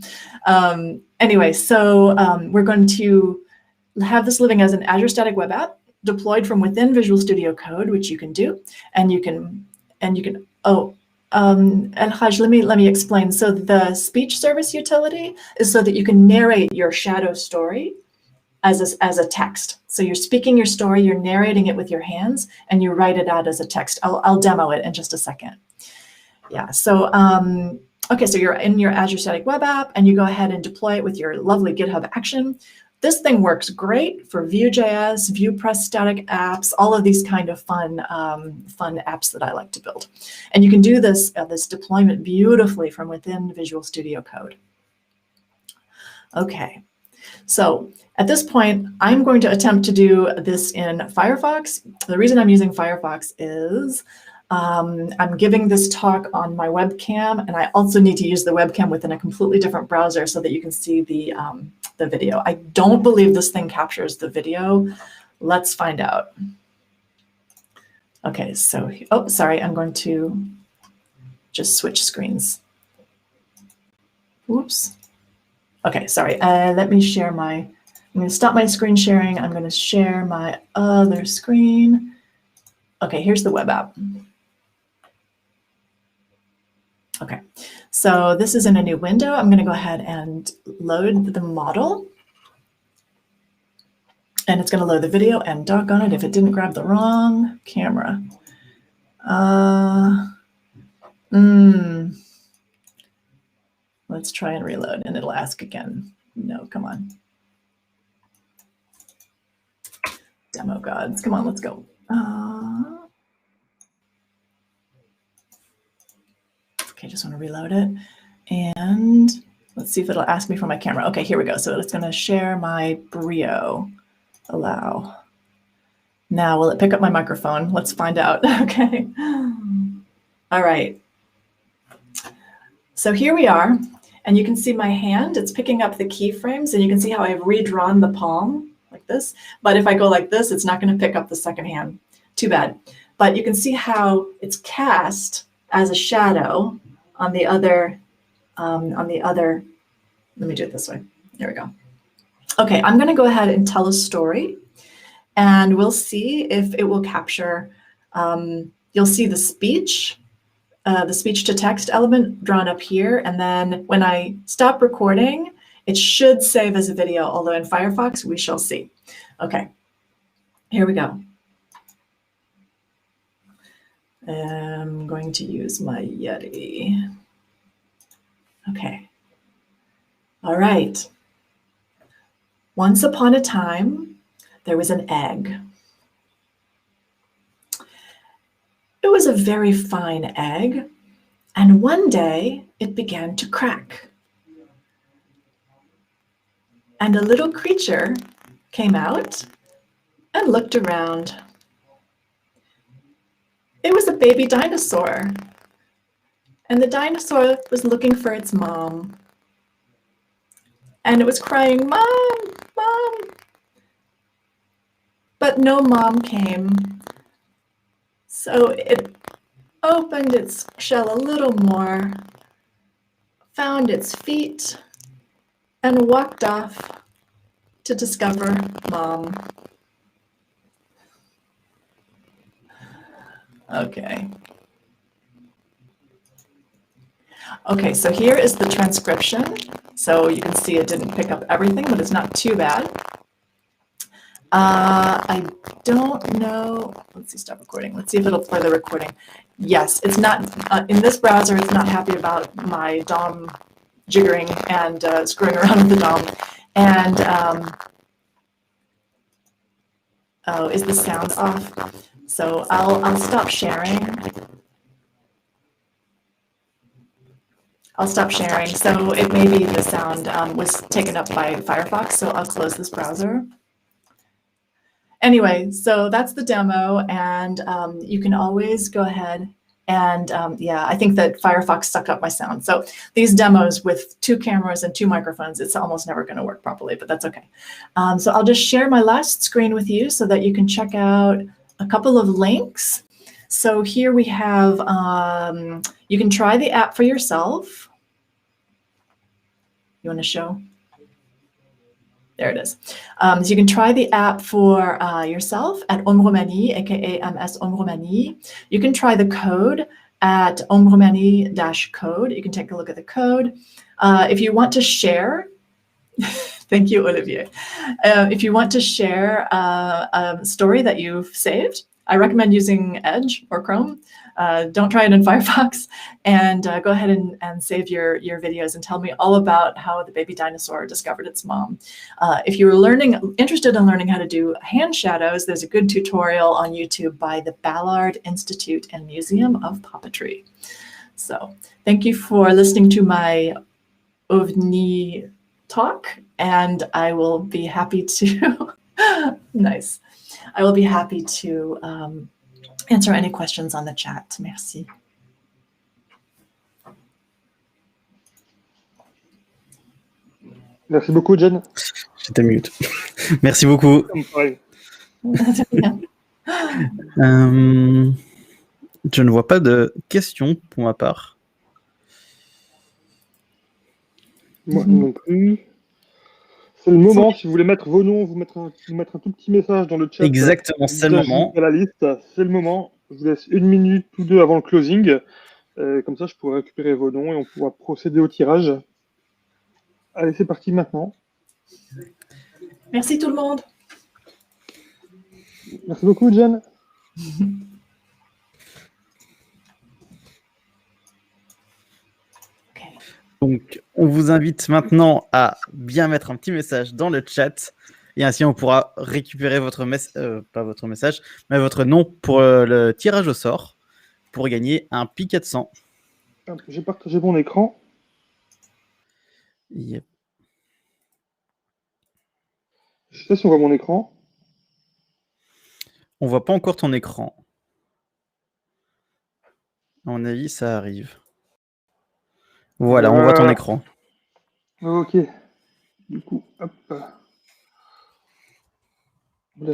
Anyway, so we're going to have this living as an Azure Static Web App deployed from within Visual Studio Code, which you can do, and you can. And Haj, let me explain. So the speech service utility is so that you can narrate your shadow story as a text. So you're speaking your story, you're narrating it with your hands, and you write it out as a text. I'll demo it in just a second. Yeah. So. Okay, so you're in your Azure Static Web App, and you go ahead and deploy it with your lovely GitHub action. This thing works great for Vue.js, VuePress static apps, all of these kind of fun apps that I like to build. And you can do this deployment beautifully from within Visual Studio Code. Okay, so at this point, I'm going to attempt to do this in Firefox. The reason I'm using Firefox is I'm giving this talk on my webcam, and I also need to use the webcam within a completely different browser so that you can see the video. I don't believe this thing captures the video. Let's find out. Okay, so, oh, sorry, I'm going to just switch screens. Oops. Okay, sorry. Let me share my, I'm going to stop my screen sharing. I'm going to share my other screen. Okay, here's the web app. Okay, so this is in a new window. I'm going to go ahead and load the model. And it's going to load the video, and doggone it if it didn't grab the wrong camera. Let's try and reload, and it'll ask again. No, come on. Demo gods, come on, let's go. Okay, just want to reload it. And let's see if it'll ask me for my camera. Okay, here we go. So it's going to share my Brio. Allow. Now, will it pick up my microphone? Let's find out. Okay. All right. So here we are, and you can see my hand. It's picking up the keyframes, and you can see how I've redrawn the palm like this. But if I go like this, it's not going to pick up the second hand. Too bad. But you can see how it's cast as a shadow on the other, let me do it this way. There we go. Okay, I'm going to go ahead and tell a story, and we'll see if it will capture, you'll see the speech to text element drawn up here. And then when I stop recording, it should save as a video, although in Firefox, we shall see. Okay, here we go. I'm going to use my Yeti. Okay. All right. Once upon a time, there was an egg. It was a very fine egg, and one day it began to crack. And a little creature came out and looked around. It was a baby dinosaur, and the dinosaur was looking for its mom. And it was crying, "Mom, Mom!" But no mom came. So it opened its shell a little more, found its feet, and walked off to discover Mom. Okay. Okay, so here is the transcription. So you can see it didn't pick up everything, but it's not too bad. I don't know. Let's see, stop recording. Let's see if it'll play the recording. Yes, it's not, in this browser, it's not happy about my DOM jiggering and screwing around with the DOM. And, oh, is the sound off? So I'll stop sharing. I'll stop sharing. So it may be the sound was taken up by Firefox, so I'll close this browser. Anyway, so that's the demo, and you can always go ahead and, yeah, I think that Firefox sucked up my sound. So these demos with 2 cameras and 2 microphones, it's almost never going to work properly, but that's okay. So I'll just share my last screen with you so that you can check out a couple of links. So here we have, you can try the app for yourself. You want to show? There it is. So you can try the app for yourself at Ombromanie, aka MS Ombromanie. You can try the code at Ombromanie-code. You can take a look at the code. If you want to share, thank you, Olivier. If you want to share a story that you've saved, I recommend using Edge or Chrome. Don't try it in Firefox, and go ahead and save your videos and tell me all about how the baby dinosaur discovered its mom. If you're interested in learning how to do hand shadows, there's a good tutorial on YouTube by the Ballard Institute and Museum of Puppetry. So thank you for listening to my OVNI talk, and I will be happy to, nice. I will be happy to answer any questions on the chat. Merci. Merci beaucoup, Jen. J'étais mute. Merci beaucoup. Je ne vois pas de questions pour ma part. Moi non plus. C'est le moment, si vous voulez mettre vos noms, vous mettre un tout petit message dans le chat. Exactement, c'est le moment. À la liste, c'est le moment. Je vous laisse 1 minute ou 2 avant le closing. Comme ça, je pourrai récupérer vos noms et on pourra procéder au tirage. Allez, c'est parti maintenant. Merci tout le monde. Merci beaucoup, Jen. Donc, on vous invite maintenant à bien mettre un petit message dans le chat. Et ainsi, on pourra récupérer votre pas votre message, mais votre nom pour le tirage au sort pour gagner un Pi 400. J'ai partagé mon écran. Yep. Je sais pas si on voit mon écran. On voit pas encore ton écran. À mon avis, ça arrive. Voilà, on voit ton écran. Ok. Du coup, hop. Je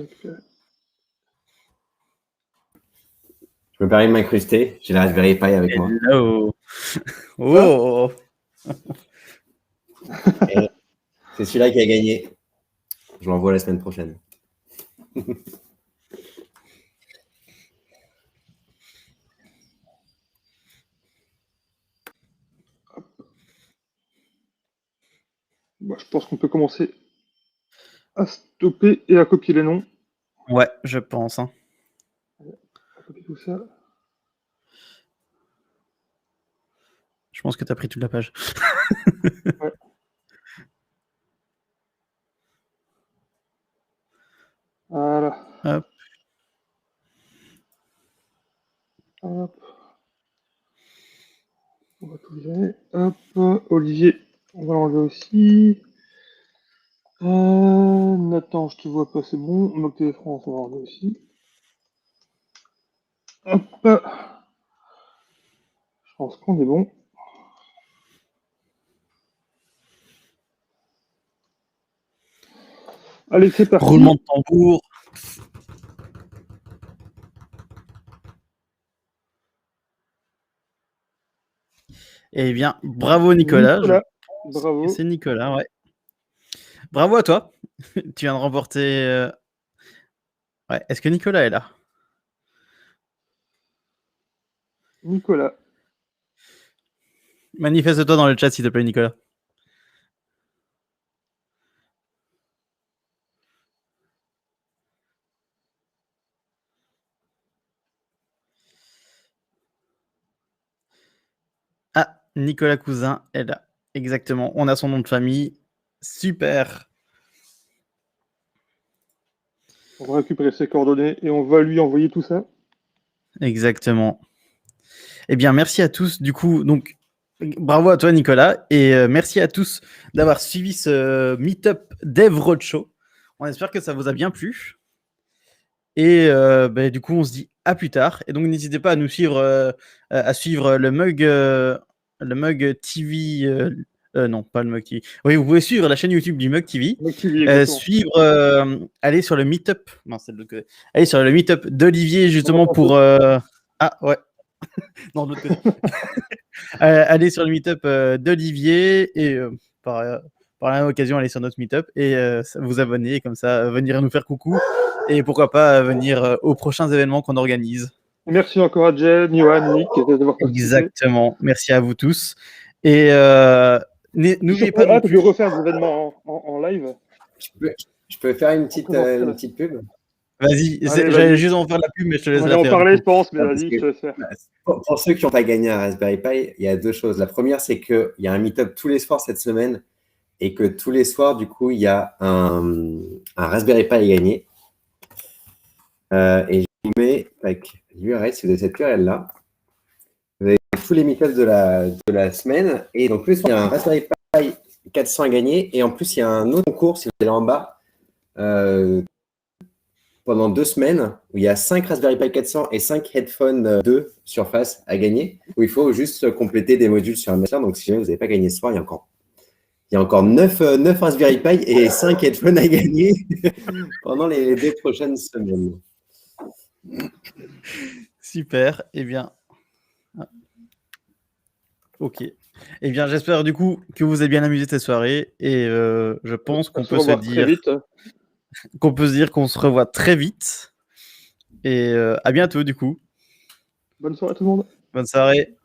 me permets de m'incruster. J'ai la Raspberry Pi avec moi. Hello. Oh. C'est celui-là qui a gagné. Je l'envoie la semaine prochaine. Bon, je pense qu'on peut commencer à stopper et à copier les noms. Ouais, je pense. À copier tout ça. Je pense que tu as pris toute la page. Ouais. Voilà. Hop. Hop. On va tout virer. Hop. Olivier, on va l'enlever aussi. Nathan, je te vois pas, c'est bon. Moquet France, on va l'enlever aussi. Hop. Je pense qu'on est bon. Allez, c'est parti. Roulement de tambour. Eh bien, bravo Nicolas. Bravo. C'est Nicolas, ouais. Bravo à toi. Tu viens de remporter. Ouais. Est-ce que Nicolas est là? Nicolas. Manifeste-toi dans le chat, s'il te plaît, Nicolas. Ah, Nicolas Cousin est là. Exactement. On a son nom de famille. Super. On va récupérer ses coordonnées et on va lui envoyer tout ça. Exactement. Eh bien, merci à tous. Du coup, donc, bravo à toi, Nicolas. Et merci à tous d'avoir suivi ce Meetup DevRoadShow. On espère que ça vous a bien plu. Et du coup, on se dit à plus tard. Et donc, n'hésitez pas à nous suivre, à suivre le Mug TV. Non, pas le Mug TV. Oui, vous pouvez suivre la chaîne YouTube du Mug TV. Allez sur le Meetup. Non, c'est de l'autre côté. Allez sur le Meetup d'Olivier, justement, pour. Ah, ouais. Non, de l'autre côté. Allez sur le Meetup d'Olivier et par la même occasion, allez sur notre Meetup et vous abonner. Comme ça, venir nous faire coucou. Et pourquoi pas venir aux prochains événements qu'on organise. Merci encore à Jen, Yohan, Nick d'avoir participé. Exactement. Merci à vous tous. Et n'oubliez pas non plus de refaire des événements en live. Je peux faire une petite pub. Vas-y, j'allais juste en faire la pub, mais je te laisse la faire. On va en parler, je pense, mais vas-y, je te laisse faire. Pour ceux qui n'ont pas gagné un Raspberry Pi, il y a 2 choses. La première, c'est qu'il y a un meet-up tous les soirs cette semaine et que tous les soirs, du coup, il y a un Raspberry Pi à gagner. Et je vous mets avec l'URL, si vous avez cette URL-là. Vous avez tous les meet-ups de la semaine. Et donc, plus, il y a un Raspberry Pi 400 à gagner. Et en plus, il y a un autre concours, si vous allez en bas, pendant 2 semaines, où il y a 5 Raspberry Pi 400 et 5 headphones 2 Surface à gagner, où il faut juste compléter des modules sur un machine. Donc, si jamais vous n'avez pas gagné ce soir, il y a encore 9 Raspberry Pi et 5 headphones à gagner pendant les 2 prochaines semaines. Super. Eh bien, ok. Eh bien, j'espère du coup que vous avez bien amusé cette soirée et je pense qu'on peut se Très dire vite. qu'on se revoit très vite et à bientôt du coup. Bonne soirée à tout le monde. Bonne soirée.